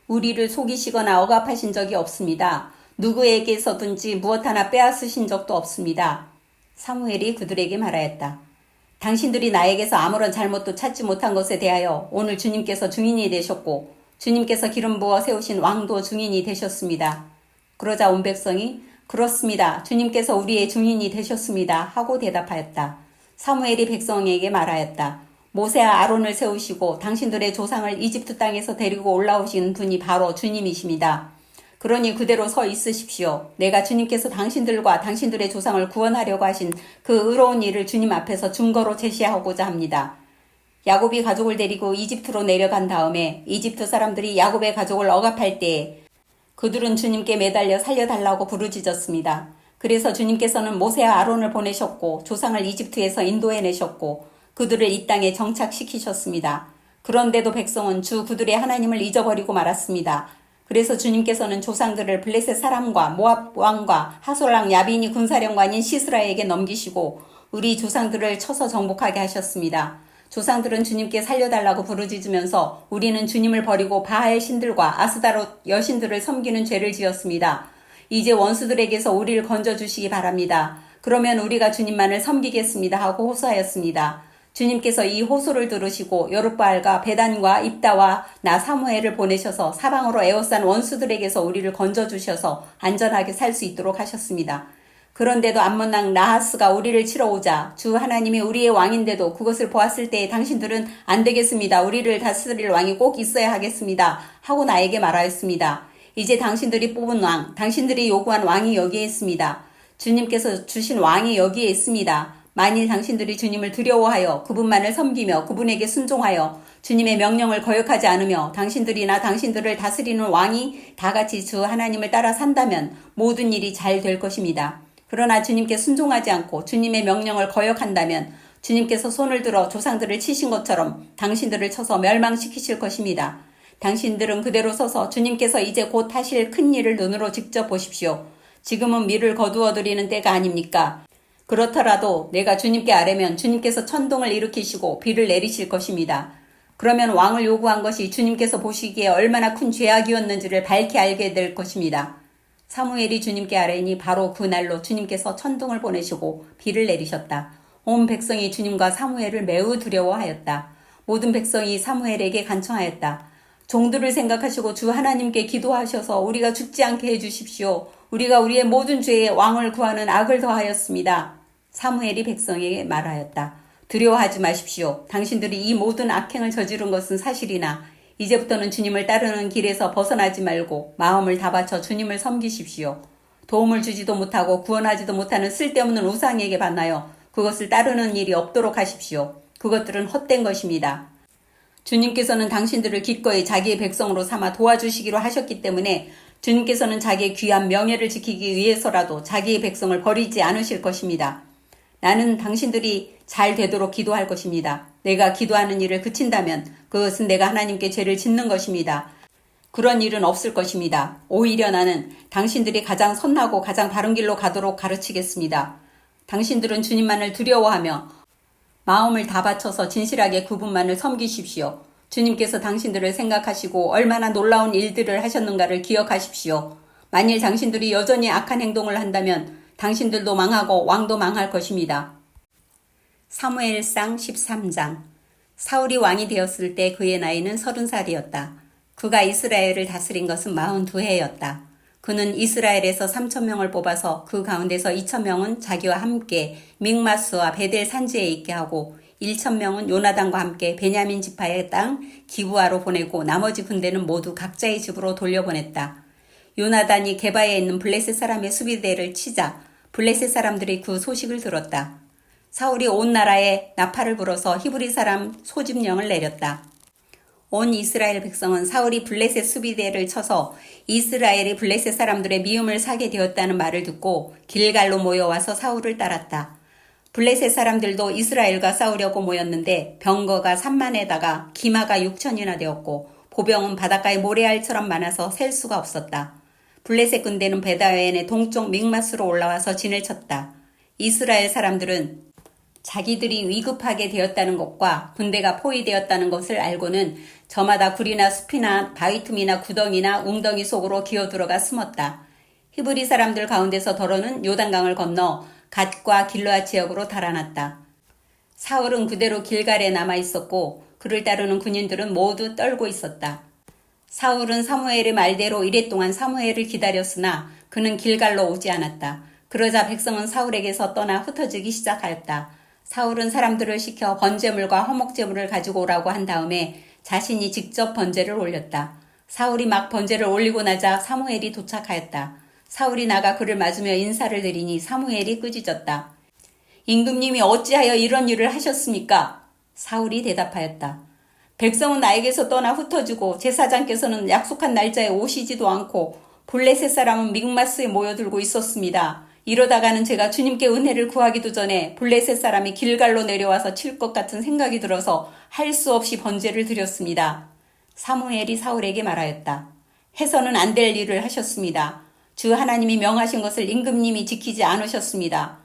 우리를 속이시거나 억압하신 적이 없습니다. 누구에게서든지 무엇 하나 빼앗으신 적도 없습니다. 사무엘이 그들에게 말하였다. 당신들이 나에게서 아무런 잘못도 찾지 못한 것에 대하여 오늘 주님께서 증인이 되셨고 주님께서 기름 부어 세우신 왕도 증인이 되셨습니다. 그러자 온 백성이 그렇습니다. 주님께서 우리의 증인이 되셨습니다. 하고 대답하였다. 사무엘이 백성에게 말하였다. 모세와 아론을 세우시고 당신들의 조상을 이집트 땅에서 데리고 올라오신 분이 바로 주님이십니다. 그러니 그대로 서 있으십시오. 내가 주님께서 당신들과 당신들의 조상을 구원하려고 하신 그 의로운 일을 주님 앞에서 증거로 제시하고자 합니다. 야곱이 가족을 데리고 이집트로 내려간 다음에 이집트 사람들이 야곱의 가족을 억압할 때에 그들은 주님께 매달려 살려달라고 부르짖었습니다. 그래서 주님께서는 모세와 아론을 보내셨고 조상을 이집트에서 인도해내셨고 그들을 이 땅에 정착시키셨습니다. 그런데도 백성은 주 그들의 하나님을 잊어버리고 말았습니다. 그래서 주님께서는 조상들을 블레셋 사람과 모압 왕과 하솔랑 야빈이 군사령관인 시스라에게 넘기시고 우리 조상들을 쳐서 정복하게 하셨습니다. 조상들은 주님께 살려달라고 부르짖으면서 우리는 주님을 버리고 바알 신들과 아스다롯 여신들을 섬기는 죄를 지었습니다. 이제 원수들에게서 우리를 건져주시기 바랍니다. 그러면 우리가 주님만을 섬기겠습니다 하고 호소하였습니다. 주님께서 이 호소를 들으시고 여룻바알과 베단과 입다와 나 사무엘을 보내셔서 사방으로 에워싼 원수들에게서 우리를 건져주셔서 안전하게 살 수 있도록 하셨습니다. 그런데도 암몬 왕 나하스가 우리를 치러 오자 주 하나님이 우리의 왕인데도 그것을 보았을 때에 당신들은 안 되겠습니다. 우리를 다스릴 왕이 꼭 있어야 하겠습니다. 하고 나에게 말하였습니다. 이제 당신들이 뽑은 왕, 당신들이 요구한 왕이 여기에 있습니다. 주님께서 주신 왕이 여기에 있습니다. 만일 당신들이 주님을 두려워하여 그분만을 섬기며 그분에게 순종하여 주님의 명령을 거역하지 않으며 당신들이나 당신들을 다스리는 왕이 다같이 주 하나님을 따라 산다면 모든 일이 잘 될 것입니다. 그러나 주님께 순종하지 않고 주님의 명령을 거역한다면 주님께서 손을 들어 조상들을 치신 것처럼 당신들을 쳐서 멸망시키실 것입니다. 당신들은 그대로 서서 주님께서 이제 곧 하실 큰 일을 눈으로 직접 보십시오. 지금은 밀을 거두어 드리는 때가 아닙니까? 그렇더라도 내가 주님께 아뢰면 주님께서 천둥을 일으키시고 비를 내리실 것입니다. 그러면 왕을 요구한 것이 주님께서 보시기에 얼마나 큰 죄악이었는지를 밝히 알게 될 것입니다. 사무엘이 주님께 아뢰니 바로 그날로 주님께서 천둥을 보내시고 비를 내리셨다. 온 백성이 주님과 사무엘을 매우 두려워하였다. 모든 백성이 사무엘에게 간청하였다. 종들을 생각하시고 주 하나님께 기도하셔서 우리가 죽지 않게 해주십시오. 우리가 우리의 모든 죄에 왕을 구하는 악을 더하였습니다. 사무엘이 백성에게 말하였다. 두려워하지 마십시오. 당신들이 이 모든 악행을 저지른 것은 사실이나 이제부터는 주님을 따르는 길에서 벗어나지 말고 마음을 다 바쳐 주님을 섬기십시오. 도움을 주지도 못하고 구원하지도 못하는 쓸데없는 우상에게 반하여 그것을 따르는 일이 없도록 하십시오. 그것들은 헛된 것입니다. 주님께서는 당신들을 기꺼이 자기의 백성으로 삼아 도와주시기로 하셨기 때문에 주님께서는 자기의 귀한 명예를 지키기 위해서라도 자기의 백성을 버리지 않으실 것입니다. 나는 당신들이 잘 되도록 기도할 것입니다. 내가 기도하는 일을 그친다면 그것은 내가 하나님께 죄를 짓는 것입니다. 그런 일은 없을 것입니다. 오히려 나는 당신들이 가장 선하고 가장 바른 길로 가도록 가르치겠습니다. 당신들은 주님만을 두려워하며 마음을 다 바쳐서 진실하게 그분만을 섬기십시오. 주님께서 당신들을 생각하시고 얼마나 놀라운 일들을 하셨는가를 기억하십시오. 만일 당신들이 여전히 악한 행동을 한다면 당신들도 망하고 왕도 망할 것입니다. 사무엘상 13장. 사울이 왕이 되었을 때 그의 나이는 30살이었다. 그가 이스라엘을 다스린 것은 42해였다. 그는 이스라엘에서 3,000명을 뽑아서 그 가운데서 2,000명은 자기와 함께 믹마스와 베델 산지에 있게 하고 1,000명은 요나단과 함께 베냐민 지파의 땅 기브아로 보내고 나머지 군대는 모두 각자의 집으로 돌려보냈다. 요나단이 게바에 있는 블레셋 사람의 수비대를 치자 블레셋 사람들이 그 소식을 들었다. 사울이 온 나라에 나팔을 불어서 히브리 사람 소집령을 내렸다. 온 이스라엘 백성은 사울이 블레셋 수비대를 쳐서 이스라엘이 블레셋 사람들의 미움을 사게 되었다는 말을 듣고 길갈로 모여와서 사울을 따랐다. 블레셋 사람들도 이스라엘과 싸우려고 모였는데 병거가 3만에다가 기마가 6천이나 되었고 보병은 바닷가의 모래알처럼 많아서 셀 수가 없었다. 블레셋 군대는 베다웬의 동쪽 믹마스로 올라와서 진을 쳤다. 이스라엘 사람들은 자기들이 위급하게 되었다는 것과 군대가 포위되었다는 것을 알고는 저마다 굴이나 숲이나 바위 틈이나 구덩이나 웅덩이 속으로 기어들어가 숨었다. 히브리 사람들 가운데서 더러는 요단강을 건너 갓과 길르앗 지역으로 달아났다. 사울은 그대로 길갈에 남아있었고 그를 따르는 군인들은 모두 떨고 있었다. 사울은 사무엘의 말대로 이랫동안 사무엘을 기다렸으나 그는 길갈로 오지 않았다. 그러자 백성은 사울에게서 떠나 흩어지기 시작하였다. 사울은 사람들을 시켜 번제물과 화목제물을 가지고 오라고 한 다음에 자신이 직접 번제를 올렸다. 사울이 막 번제를 올리고 나자 사무엘이 도착하였다. 사울이 나가 그를 맞으며 인사를 드리니 사무엘이 꾸짖었다. 임금님이 어찌하여 이런 일을 하셨습니까? 사울이 대답하였다. 백성은 나에게서 떠나 흩어지고 제사장께서는 약속한 날짜에 오시지도 않고 블레셋 사람은 믹마스에 모여들고 있었습니다. 이러다가는 제가 주님께 은혜를 구하기도 전에 블레셋 사람이 길갈로 내려와서 칠 것 같은 생각이 들어서 할 수 없이 번제를 드렸습니다. 사무엘이 사울에게 말하였다. 해서는 안 될 일을 하셨습니다. 주 하나님이 명하신 것을 임금님이 지키지 않으셨습니다.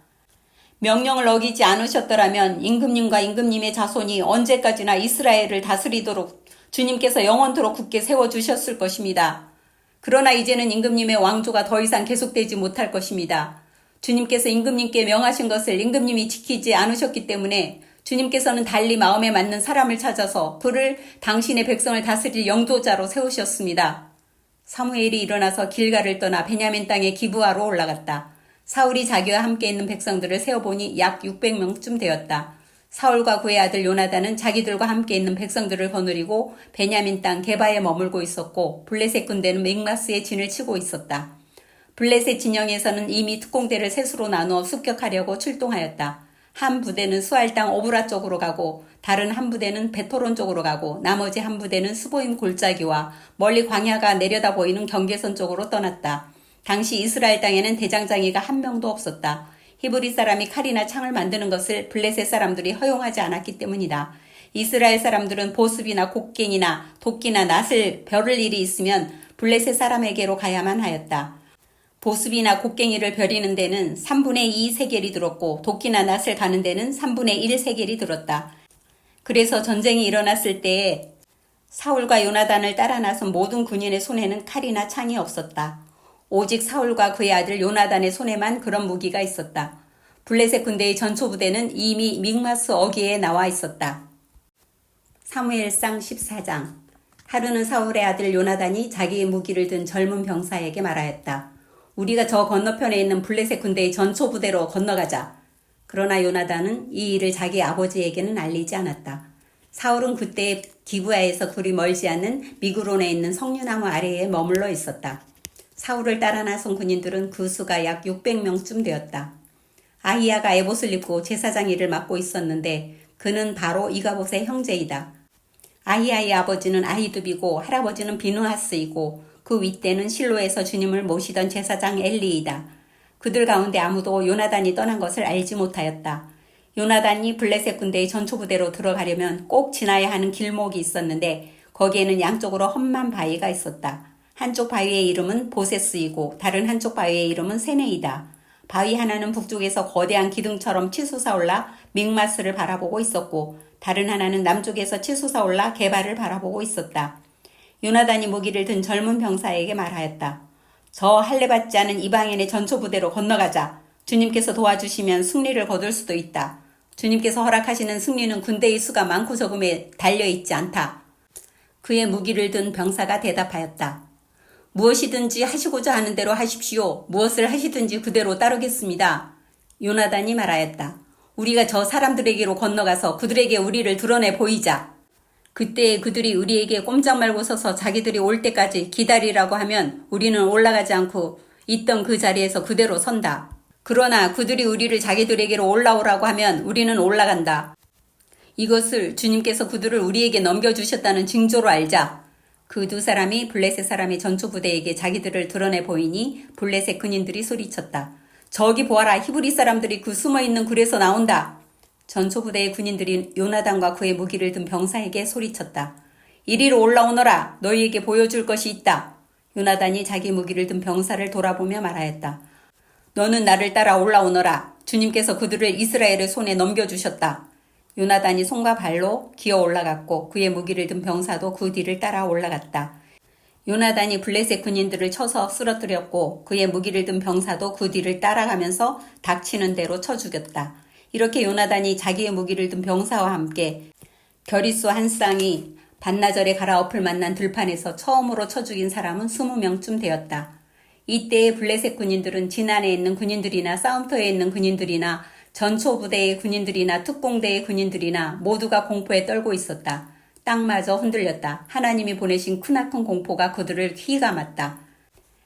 명령을 어기지 않으셨더라면 임금님과 임금님의 자손이 언제까지나 이스라엘을 다스리도록 주님께서 영원토록 굳게 세워주셨을 것입니다. 그러나 이제는 임금님의 왕조가 더 이상 계속되지 못할 것입니다. 주님께서 임금님께 명하신 것을 임금님이 지키지 않으셨기 때문에 주님께서는 달리 마음에 맞는 사람을 찾아서 그를 당신의 백성을 다스릴 영도자로 세우셨습니다. 사무엘이 일어나서 길갈을 떠나 베냐민 땅의 기브아로 올라갔다. 사울이 자기와 함께 있는 백성들을 세어보니 약 600명쯤 되었다. 사울과 그의 아들 요나단은 자기들과 함께 있는 백성들을 거느리고 베냐민 땅 게바에 머물고 있었고 블레셋 군대는 믹마스에 진을 치고 있었다. 블레셋 진영에서는 이미 특공대를 셋으로 나누어 습격하려고 출동하였다. 한 부대는 수알 땅 오브라 쪽으로 가고 다른 한 부대는 베토론 쪽으로 가고 나머지 한 부대는 스보임 골짜기와 멀리 광야가 내려다 보이는 경계선 쪽으로 떠났다. 당시 이스라엘 땅에는 대장장이가 한 명도 없었다. 히브리 사람이 칼이나 창을 만드는 것을 블레셋 사람들이 허용하지 않았기 때문이다. 이스라엘 사람들은 보습이나 곡괭이나 도끼나 낫을 벼를 일이 있으면 블레셋 사람에게로 가야만 하였다. 보습이나 곡괭이를 벼리는 데는 3분의 2 세겔이 들었고 도끼나 낫을 가는 데는 3분의 1 세겔이 들었다. 그래서 전쟁이 일어났을 때에 사울과 요나단을 따라 나선 모든 군인의 손에는 칼이나 창이 없었다. 오직 사울과 그의 아들 요나단의 손에만 그런 무기가 있었다. 블레셋 군대의 전초부대는 이미 믹마스 어귀에 나와 있었다. 사무엘상 14장. 하루는 사울의 아들 요나단이 자기의 무기를 든 젊은 병사에게 말하였다. 우리가 저 건너편에 있는 블레셋 군대의 전초부대로 건너가자. 그러나 요나단은 이 일을 자기 아버지에게는 알리지 않았다. 사울은 그때 기브아에서 그리 멀지 않는 미그론에 있는 석류나무 아래에 머물러 있었다. 사울을 따라 나선 군인들은 그 수가 약 600명쯤 되었다. 아히야가 에봇을 입고 제사장 일을 맡고 있었는데 그는 바로 이가봇의 형제이다. 아히야의 아버지는 아히두비고 할아버지는 비누하스이고 그 윗대는 실로에서 주님을 모시던 제사장 엘리이다. 그들 가운데 아무도 요나단이 떠난 것을 알지 못하였다. 요나단이 블레셋 군대의 전초부대로 들어가려면 꼭 지나야 하는 길목이 있었는데 거기에는 양쪽으로 험한 바위가 있었다. 한쪽 바위의 이름은 보세스이고 다른 한쪽 바위의 이름은 세네이다. 바위 하나는 북쪽에서 거대한 기둥처럼 치솟아 올라 믹마스를 바라보고 있었고 다른 하나는 남쪽에서 치솟아 올라 게바를 바라보고 있었다. 요나단이 무기를 든 젊은 병사에게 말하였다. 저 할례받지 않은 이방인의 전초부대로 건너가자. 주님께서 도와주시면 승리를 거둘 수도 있다. 주님께서 허락하시는 승리는 군대의 수가 많고 적음에 달려있지 않다. 그의 무기를 든 병사가 대답하였다. 무엇이든지 하시고자 하는 대로 하십시오. 무엇을 하시든지 그대로 따르겠습니다. 요나단이 말하였다. 우리가 저 사람들에게로 건너가서 그들에게 우리를 드러내 보이자. 그때 그들이 우리에게 꼼짝 말고 서서 자기들이 올 때까지 기다리라고 하면 우리는 올라가지 않고 있던 그 자리에서 그대로 선다. 그러나 그들이 우리를 자기들에게로 올라오라고 하면 우리는 올라간다. 이것을 주님께서 그들을 우리에게 넘겨주셨다는 징조로 알자. 그 두 사람이 블레셋 사람의 전초부대에게 자기들을 드러내 보이니 블레셋 군인들이 소리쳤다. 저기 보아라, 히브리 사람들이 그 숨어있는 굴에서 나온다. 전초부대의 군인들이 요나단과 그의 무기를 든 병사에게 소리쳤다. 이리로 올라오너라. 너희에게 보여줄 것이 있다. 요나단이 자기 무기를 든 병사를 돌아보며 말하였다. 너는 나를 따라 올라오너라. 주님께서 그들을 이스라엘의 손에 넘겨주셨다. 요나단이 손과 발로 기어 올라갔고 그의 무기를 든 병사도 그 뒤를 따라 올라갔다. 요나단이 블레셋 군인들을 쳐서 쓰러뜨렸고 그의 무기를 든 병사도 그 뒤를 따라가면서 닥치는 대로 쳐 죽였다. 이렇게 요나단이 자기의 무기를 든 병사와 함께 겨리수 한 쌍이 반나절에 갈아엎을 만난 들판에서 처음으로 쳐 죽인 사람은 20명쯤 되었다. 이때의 블레셋 군인들은 진안에 있는 군인들이나 싸움터에 있는 군인들이나 전초부대의 군인들이나 특공대의 군인들이나 모두가 공포에 떨고 있었다. 땅마저 흔들렸다. 하나님이 보내신 크나큰 공포가 그들을 휘감았다.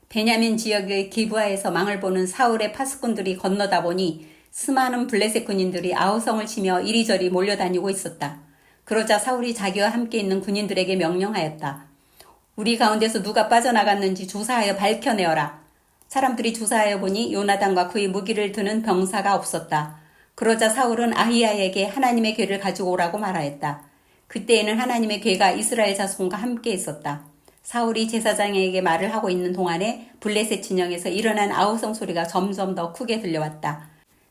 베냐민 지역의 기브아에서 망을 보는 사울의 파수꾼들이 건너다 보니 수많은 블레셋 군인들이 아우성을 치며 이리저리 몰려다니고 있었다. 그러자 사울이 자기와 함께 있는 군인들에게 명령하였다. 우리 가운데서 누가 빠져나갔는지 조사하여 밝혀내어라. 사람들이 조사하여 보니 요나단과 그의 무기를 드는 병사가 없었다. 그러자 사울은 아히야에게 하나님의 궤를 가지고 오라고 말하였다. 그때에는 하나님의 궤가 이스라엘 자손과 함께 있었다. 사울이 제사장에게 말을 하고 있는 동안에 블레셋 진영에서 일어난 아우성 소리가 점점 더 크게 들려왔다.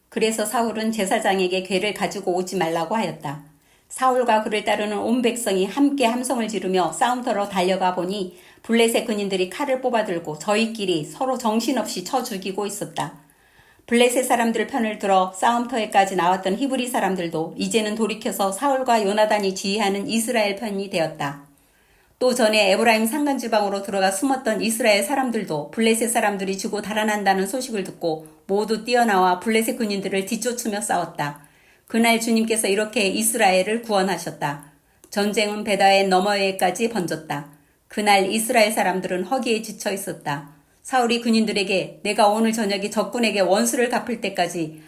그래서 사울은 제사장에게 궤를 가지고 오지 말라고 하였다. 사울과 그를 따르는 온 백성이 함께 함성을 지르며 싸움터로 달려가 보니 블레셋 군인들이 칼을 뽑아들고 저희끼리 서로 정신없이 쳐 죽이고 있었다. 블레셋 사람들 편을 들어 싸움터에까지 나왔던 히브리 사람들도 이제는 돌이켜서 사울과 요나단이 지휘하는 이스라엘 편이 되었다. 또 전에 에브라임 산간지방으로 들어가 숨었던 이스라엘 사람들도 블레셋 사람들이 지고 달아난다는 소식을 듣고 모두 뛰어나와 블레셋 군인들을 뒤쫓으며 싸웠다. 그날 주님께서 이렇게 이스라엘을 구원하셨다. 전쟁은 베다의 너머에까지 번졌다. 그날 이스라엘 사람들은 허기에 지쳐 있었다. 사울이 군인들에게 내가 오늘 저녁에 적군에게 원수를 갚을 때까지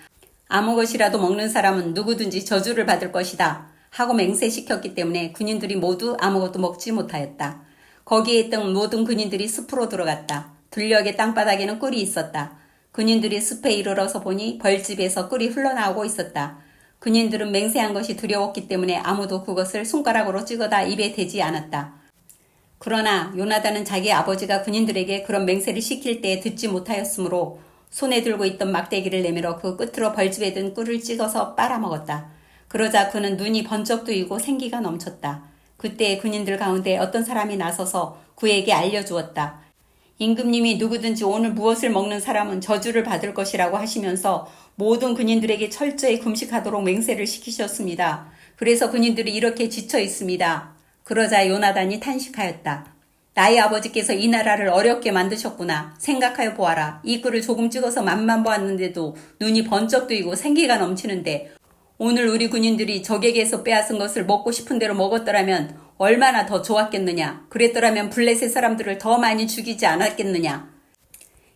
아무 것이라도 먹는 사람은 누구든지 저주를 받을 것이다 하고 맹세시켰기 때문에 군인들이 모두 아무것도 먹지 못하였다. 거기에 있던 모든 군인들이 숲으로 들어갔다. 들녘의 땅바닥에는 꿀이 있었다. 군인들이 숲에 이르러서 보니 벌집에서 꿀이 흘러나오고 있었다. 군인들은 맹세한 것이 두려웠기 때문에 아무도 그것을 손가락으로 찍어다 입에 대지 않았다. 그러나 요나단은 자기 아버지가 군인들에게 그런 맹세를 시킬 때 듣지 못하였으므로 손에 들고 있던 막대기를 내밀어 그 끝으로 벌집에 든 꿀을 찍어서 빨아먹었다. 그러자 그는 눈이 번쩍 뜨이고 생기가 넘쳤다. 그때 군인들 가운데 어떤 사람이 나서서 그에게 알려주었다. 임금님이 누구든지 오늘 무엇을 먹는 사람은 저주를 받을 것이라고 하시면서 모든 군인들에게 철저히 금식하도록 맹세를 시키셨습니다. 그래서 군인들이 이렇게 지쳐 있습니다. 그러자 요나단이 탄식하였다. 나의 아버지께서 이 나라를 어렵게 만드셨구나. 생각하여 보아라. 이 꿀을 조금 찍어서 맛만 보았는데도 눈이 번쩍 뜨이고 생기가 넘치는데 오늘 우리 군인들이 적에게서 빼앗은 것을 먹고 싶은 대로 먹었더라면 얼마나 더 좋았겠느냐. 그랬더라면 블레셋 사람들을 더 많이 죽이지 않았겠느냐.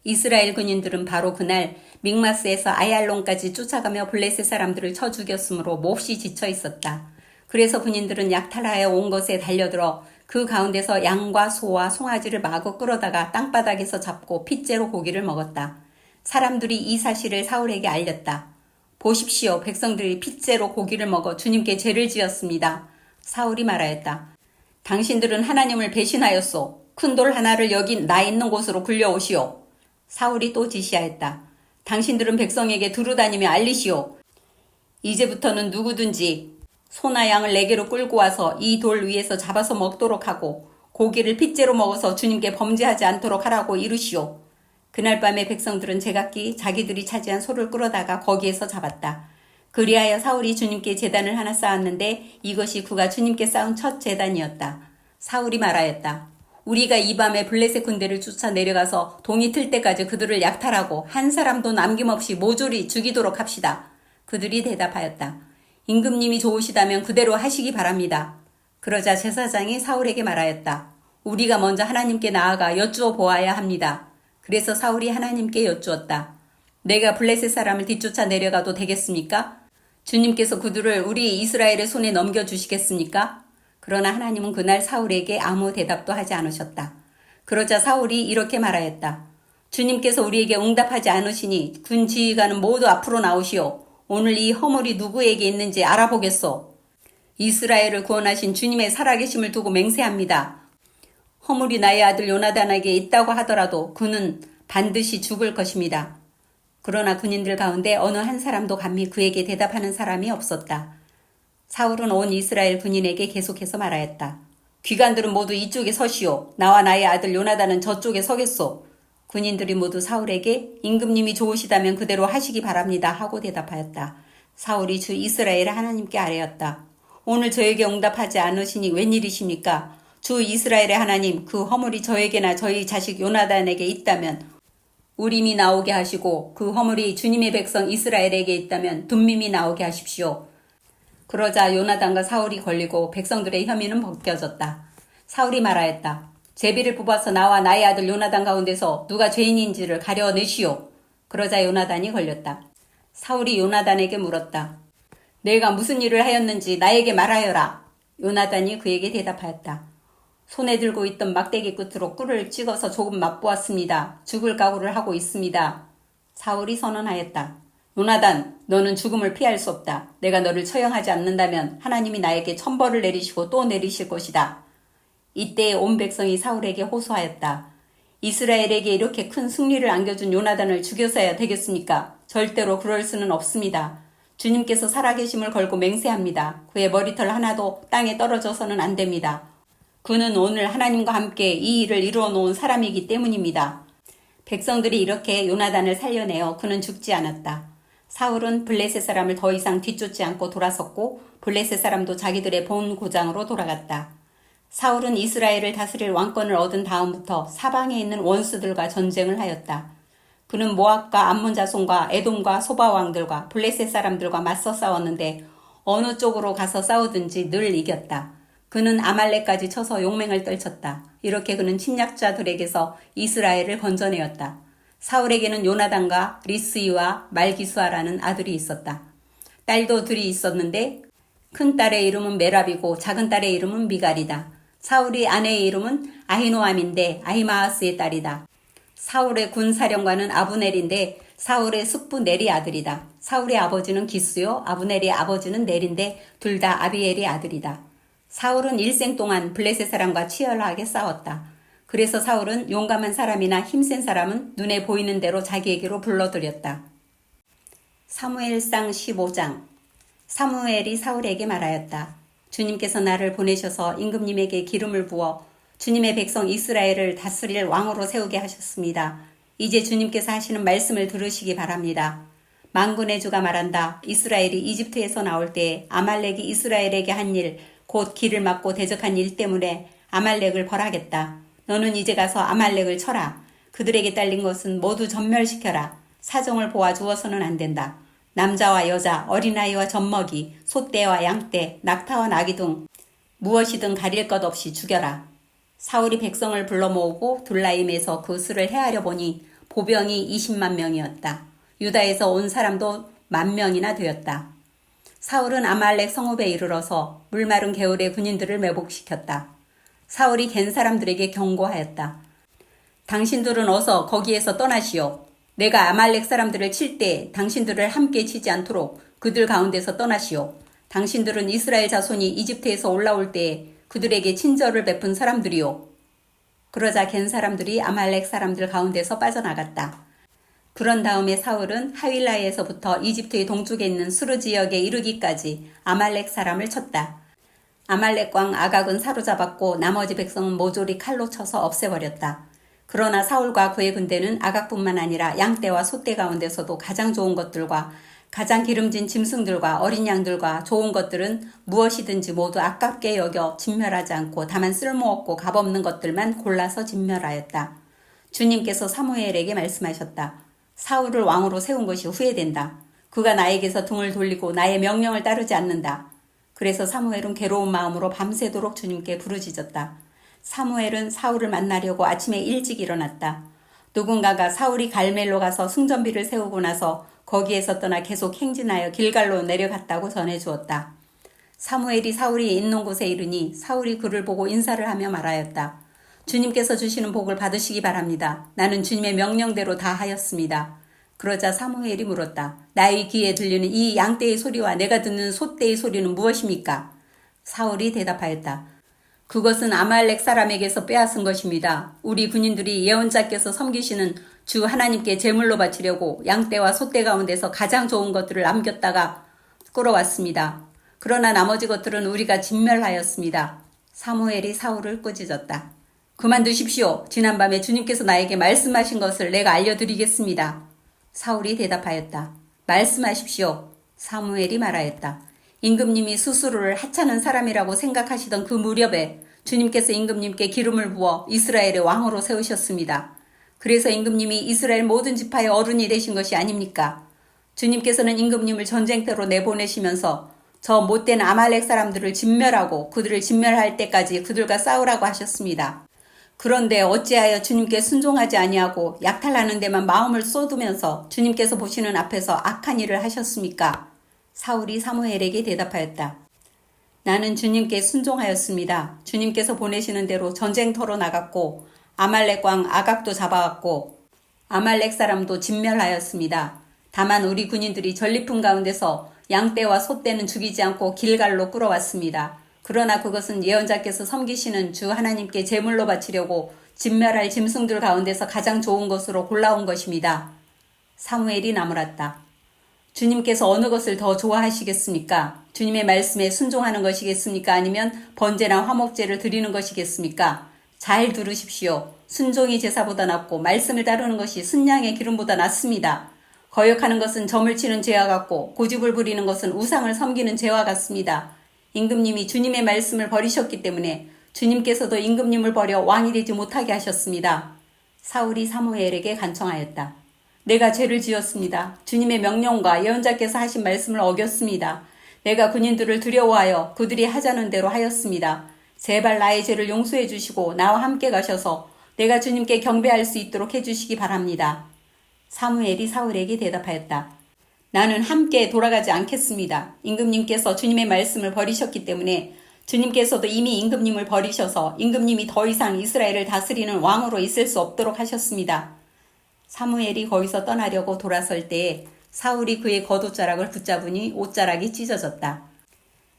이스라엘 군인들은 바로 그날 믹마스에서 아얄론까지 쫓아가며 블레셋 사람들을 쳐 죽였으므로 몹시 지쳐 있었다. 그래서 군인들은 약탈하여 온 것에 달려들어 그 가운데서 양과 소와 송아지를 마구 끌어다가 땅바닥에서 잡고 핏째로 고기를 먹었다. 사람들이 이 사실을 사울에게 알렸다. 보십시오. 백성들이 핏째로 고기를 먹어 주님께 죄를 지었습니다. 사울이 말하였다. 당신들은 하나님을 배신하였소. 큰 돌 하나를 여기 나 있는 곳으로 굴려오시오. 사울이 또 지시하였다. 당신들은 백성에게 두루다니며 알리시오. 이제부터는 누구든지 소나 양을 내게로 끌고 와서 이 돌 위에서 잡아서 먹도록 하고 고기를 핏째로 먹어서 주님께 범죄하지 않도록 하라고 이르시오. 그날 밤에 백성들은 제각기 자기들이 차지한 소를 끌어다가 거기에서 잡았다. 그리하여 사울이 주님께 제단을 하나 쌓았는데 이것이 그가 주님께 쌓은 첫 제단이었다. 사울이 말하였다. 우리가 이 밤에 블레셋 군대를 쫓아 내려가서 동이 틀 때까지 그들을 약탈하고 한 사람도 남김없이 모조리 죽이도록 합시다. 그들이 대답하였다. 임금님이 좋으시다면 그대로 하시기 바랍니다. 그러자 제사장이 사울에게 말하였다. 우리가 먼저 하나님께 나아가 여쭈어 보아야 합니다. 그래서 사울이 하나님께 여쭈었다. 내가 블레셋 사람을 뒤쫓아 내려가도 되겠습니까? 주님께서 그들을 우리 이스라엘의 손에 넘겨주시겠습니까? 그러나 하나님은 그날 사울에게 아무 대답도 하지 않으셨다. 그러자 사울이 이렇게 말하였다. 주님께서 우리에게 응답하지 않으시니 군 지휘관은 모두 앞으로 나오시오. 오늘 이 허물이 누구에게 있는지 알아보겠소. 이스라엘을 구원하신 주님의 살아계심을 두고 맹세합니다. 허물이 나의 아들 요나단에게 있다고 하더라도 그는 반드시 죽을 것입니다. 그러나 군인들 가운데 어느 한 사람도 감히 그에게 대답하는 사람이 없었다. 사울은 온 이스라엘 군인에게 계속해서 말하였다. 귀관들은 모두 이쪽에 서시오. 나와 나의 아들 요나단은 저쪽에 서겠소. 군인들이 모두 사울에게 임금님이 좋으시다면 그대로 하시기 바랍니다 하고 대답하였다. 사울이 주 이스라엘 하나님께 아뢰었다. 오늘 저에게 응답하지 않으시니 웬일이십니까? 주 이스라엘의 하나님, 그 허물이 저에게나 저희 자식 요나단에게 있다면 우림이 나오게 하시고 그 허물이 주님의 백성 이스라엘에게 있다면 둠밈이 나오게 하십시오. 그러자 요나단과 사울이 걸리고 백성들의 혐의는 벗겨졌다. 사울이 말하였다. 제비를 뽑아서 나와 나의 아들 요나단 가운데서 누가 죄인인지를 가려내시오. 그러자 요나단이 걸렸다. 사울이 요나단에게 물었다. 내가 무슨 일을 하였는지 나에게 말하여라. 요나단이 그에게 대답하였다. 손에 들고 있던 막대기 끝으로 꿀을 찍어서 조금 맛보았습니다. 죽을 각오를 하고 있습니다. 사울이 선언하였다. 요나단, 너는 죽음을 피할 수 없다. 내가 너를 처형하지 않는다면 하나님이 나에게 천벌을 내리시고 또 내리실 것이다. 이때 온 백성이 사울에게 호소하였다. 이스라엘에게 이렇게 큰 승리를 안겨준 요나단을 죽여서야 되겠습니까? 절대로 그럴 수는 없습니다. 주님께서 살아계심을 걸고 맹세합니다. 그의 머리털 하나도 땅에 떨어져서는 안 됩니다. 그는 오늘 하나님과 함께 이 일을 이루어 놓은 사람이기 때문입니다. 백성들이 이렇게 요나단을 살려내어 그는 죽지 않았다. 사울은 블레셋 사람을 더 이상 뒤쫓지 않고 돌아섰고 블레셋 사람도 자기들의 본 고장으로 돌아갔다. 사울은 이스라엘을 다스릴 왕권을 얻은 다음부터 사방에 있는 원수들과 전쟁을 하였다. 그는 모압과 암몬 자손과 에돔과 소바 왕들과 블레셋 사람들과 맞서 싸웠는데 어느 쪽으로 가서 싸우든지 늘 이겼다. 그는 아말렉까지 쳐서 용맹을 떨쳤다. 이렇게 그는 침략자들에게서 이스라엘을 건져내었다. 사울에게는 요나단과 리스이와 말기수아라는 아들이 있었다. 딸도 둘이 있었는데 큰 딸의 이름은 메랍이고 작은 딸의 이름은 미갈이다. 사울이 아내의 이름은 아히노암인데 아히마아스의 딸이다. 사울의 군사령관은 아브넬인데 사울의 숙부 넬이 아들이다. 사울의 아버지는 기스요 아브넬의 아버지는 넬인데 둘 다 아비엘의 아들이다. 사울은 일생 동안 블레셋 사람과 치열하게 싸웠다. 그래서 사울은 용감한 사람이나 힘센 사람은 눈에 보이는 대로 자기에게로 불러들였다. 사무엘상 15장. 사무엘이 사울에게 말하였다. 주님께서 나를 보내셔서 임금님에게 기름을 부어 주님의 백성 이스라엘을 다스릴 왕으로 세우게 하셨습니다. 이제 주님께서 하시는 말씀을 들으시기 바랍니다. 만군의 주가 말한다. 이스라엘이 이집트에서 나올 때에 아말렉이 이스라엘에게 한 일, 곧 길을 막고 대적한 일 때문에 아말렉을 벌하겠다. 너는 이제 가서 아말렉을 쳐라. 그들에게 딸린 것은 모두 전멸시켜라. 사정을 보아 주어서는 안 된다. 남자와 여자, 어린아이와 젖먹이, 소떼와 양떼, 낙타와 나귀 등 무엇이든 가릴 것 없이 죽여라. 사울이 백성을 불러 모으고 둘라임에서 그 수를 헤아려 보니 보병이 20만 명이었다. 유다에서 온 사람도 10,000명이나 되었다. 사울은 아말렉 성읍에 이르러서 물마른 개울의 군인들을 매복시켰다. 사울이 갠 사람들에게 경고하였다. 당신들은 어서 거기에서 떠나시오. 내가 아말렉 사람들을 칠 때 당신들을 함께 치지 않도록 그들 가운데서 떠나시오. 당신들은 이스라엘 자손이 이집트에서 올라올 때에 그들에게 친절을 베푼 사람들이오. 그러자 갠 사람들이 아말렉 사람들 가운데서 빠져나갔다. 그런 다음에 사울은 하윌라에서부터 이집트의 동쪽에 있는 수르 지역에 이르기까지 아말렉 사람을 쳤다. 아말렉 왕 아각은 사로잡았고 나머지 백성은 모조리 칼로 쳐서 없애버렸다. 그러나 사울과 그의 군대는 아각뿐만 아니라 양떼와 소떼 가운데서도 가장 좋은 것들과 가장 기름진 짐승들과 어린 양들과 좋은 것들은 무엇이든지 모두 아깝게 여겨 진멸하지 않고 다만 쓸모없고 값없는 것들만 골라서 진멸하였다. 주님께서 사무엘에게 말씀하셨다. 사울을 왕으로 세운 것이 후회된다. 그가 나에게서 등을 돌리고 나의 명령을 따르지 않는다. 그래서 사무엘은 괴로운 마음으로 밤새도록 주님께 부르짖었다. 사무엘은 사울을 만나려고 아침에 일찍 일어났다. 누군가가 사울이 갈멜로 가서 승전비를 세우고 나서 거기에서 떠나 계속 행진하여 길갈로 내려갔다고 전해주었다. 사무엘이 사울이 있는 곳에 이르니 사울이 그를 보고 인사를 하며 말하였다. 주님께서 주시는 복을 받으시기 바랍니다. 나는 주님의 명령대로 다 하였습니다. 그러자 사무엘이 물었다. 나의 귀에 들리는 이 양떼의 소리와 내가 듣는 소떼의 소리는 무엇입니까? 사울이 대답하였다. 그것은 아말렉 사람에게서 빼앗은 것입니다. 우리 군인들이 예언자께서 섬기시는 주 하나님께 제물로 바치려고 양떼와 소떼 가운데서 가장 좋은 것들을 남겼다가 끌어왔습니다. 그러나 나머지 것들은 우리가 진멸하였습니다. 사무엘이 사울을 꾸짖었다. 그만두십시오. 지난밤에 주님께서 나에게 말씀하신 것을 내가 알려드리겠습니다. 사울이 대답하였다. 말씀하십시오. 사무엘이 말하였다. 임금님이 스스로를 하찮은 사람이라고 생각하시던 그 무렵에 주님께서 임금님께 기름을 부어 이스라엘의 왕으로 세우셨습니다. 그래서 임금님이 이스라엘 모든 지파의 어른이 되신 것이 아닙니까? 주님께서는 임금님을 전쟁터로 내보내시면서 저 못된 아말렉 사람들을 진멸하고 그들을 진멸할 때까지 그들과 싸우라고 하셨습니다. 그런데 어찌하여 주님께 순종하지 아니하고 약탈하는 데만 마음을 쏟으면서 주님께서 보시는 앞에서 악한 일을 하셨습니까? 사울이 사무엘에게 대답하였다. 나는 주님께 순종하였습니다. 주님께서 보내시는 대로 전쟁터로 나갔고 아말렉 왕 아각도 잡아왔고 아말렉 사람도 진멸하였습니다. 다만 우리 군인들이 전리품 가운데서 양떼와 소떼는 죽이지 않고 길갈로 끌어왔습니다. 그러나 그것은 예언자께서 섬기시는 주 하나님께 제물로 바치려고 진멸할 짐승들 가운데서 가장 좋은 것으로 골라온 것입니다. 사무엘이 나무랐다. 주님께서 어느 것을 더 좋아하시겠습니까? 주님의 말씀에 순종하는 것이겠습니까? 아니면 번제나 화목제를 드리는 것이겠습니까? 잘 들으십시오. 순종이 제사보다 낫고 말씀을 따르는 것이 순양의 기름보다 낫습니다. 거역하는 것은 점을 치는 죄와 같고 고집을 부리는 것은 우상을 섬기는 죄와 같습니다. 임금님이 주님의 말씀을 버리셨기 때문에 주님께서도 임금님을 버려 왕이 되지 못하게 하셨습니다. 사울이 사무엘에게 간청하였다. 내가 죄를 지었습니다. 주님의 명령과 예언자께서 하신 말씀을 어겼습니다. 내가 군인들을 두려워하여 그들이 하자는 대로 하였습니다. 제발 나의 죄를 용서해 주시고 나와 함께 가셔서 내가 주님께 경배할 수 있도록 해주시기 바랍니다. 사무엘이 사울에게 대답하였다. 나는 함께 돌아가지 않겠습니다. 임금님께서 주님의 말씀을 버리셨기 때문에 주님께서도 이미 임금님을 버리셔서 임금님이 더 이상 이스라엘을 다스리는 왕으로 있을 수 없도록 하셨습니다. 사무엘이 거기서 떠나려고 돌아설 때에 사울이 그의 겉옷자락을 붙잡으니 옷자락이 찢어졌다.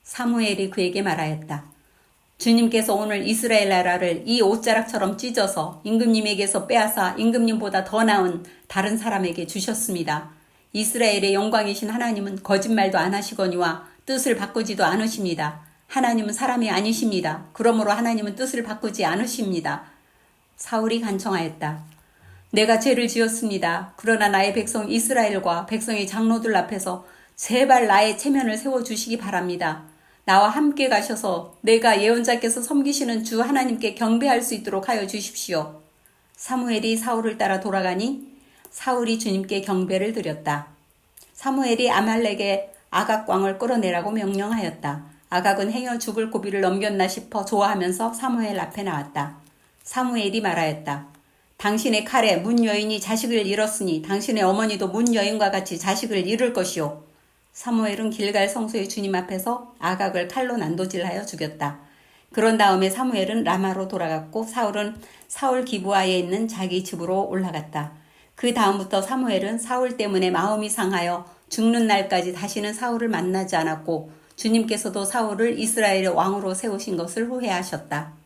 사무엘이 그에게 말하였다. 주님께서 오늘 이스라엘 나라를 이 옷자락처럼 찢어서 임금님에게서 빼앗아 임금님보다 더 나은 다른 사람에게 주셨습니다. 이스라엘의 영광이신 하나님은 거짓말도 안 하시거니와 뜻을 바꾸지도 않으십니다. 하나님은 사람이 아니십니다. 그러므로 하나님은 뜻을 바꾸지 않으십니다. 사울이 간청하였다. 내가 죄를 지었습니다. 그러나 나의 백성 이스라엘과 백성의 장로들 앞에서 제발 나의 체면을 세워주시기 바랍니다. 나와 함께 가셔서 내가 예언자께서 섬기시는 주 하나님께 경배할 수 있도록 하여 주십시오. 사무엘이 사울을 따라 돌아가니 사울이 주님께 경배를 드렸다. 사무엘이 아말렉의 아각 왕을 끌어내라고 명령하였다. 아각은 행여 죽을 고비를 넘겼나 싶어 좋아하면서 사무엘 앞에 나왔다. 사무엘이 말하였다. 당신의 칼에 문 여인이 자식을 잃었으니 당신의 어머니도 문 여인과 같이 자식을 잃을 것이요. 사무엘은 길갈 성소의 주님 앞에서 아각을 칼로 난도질하여 죽였다. 그런 다음에 사무엘은 라마로 돌아갔고 사울은 사울 기브아에 있는 자기 집으로 올라갔다. 그 다음부터 사무엘은 사울 때문에 마음이 상하여 죽는 날까지 다시는 사울을 만나지 않았고 주님께서도 사울을 이스라엘의 왕으로 세우신 것을 후회하셨다.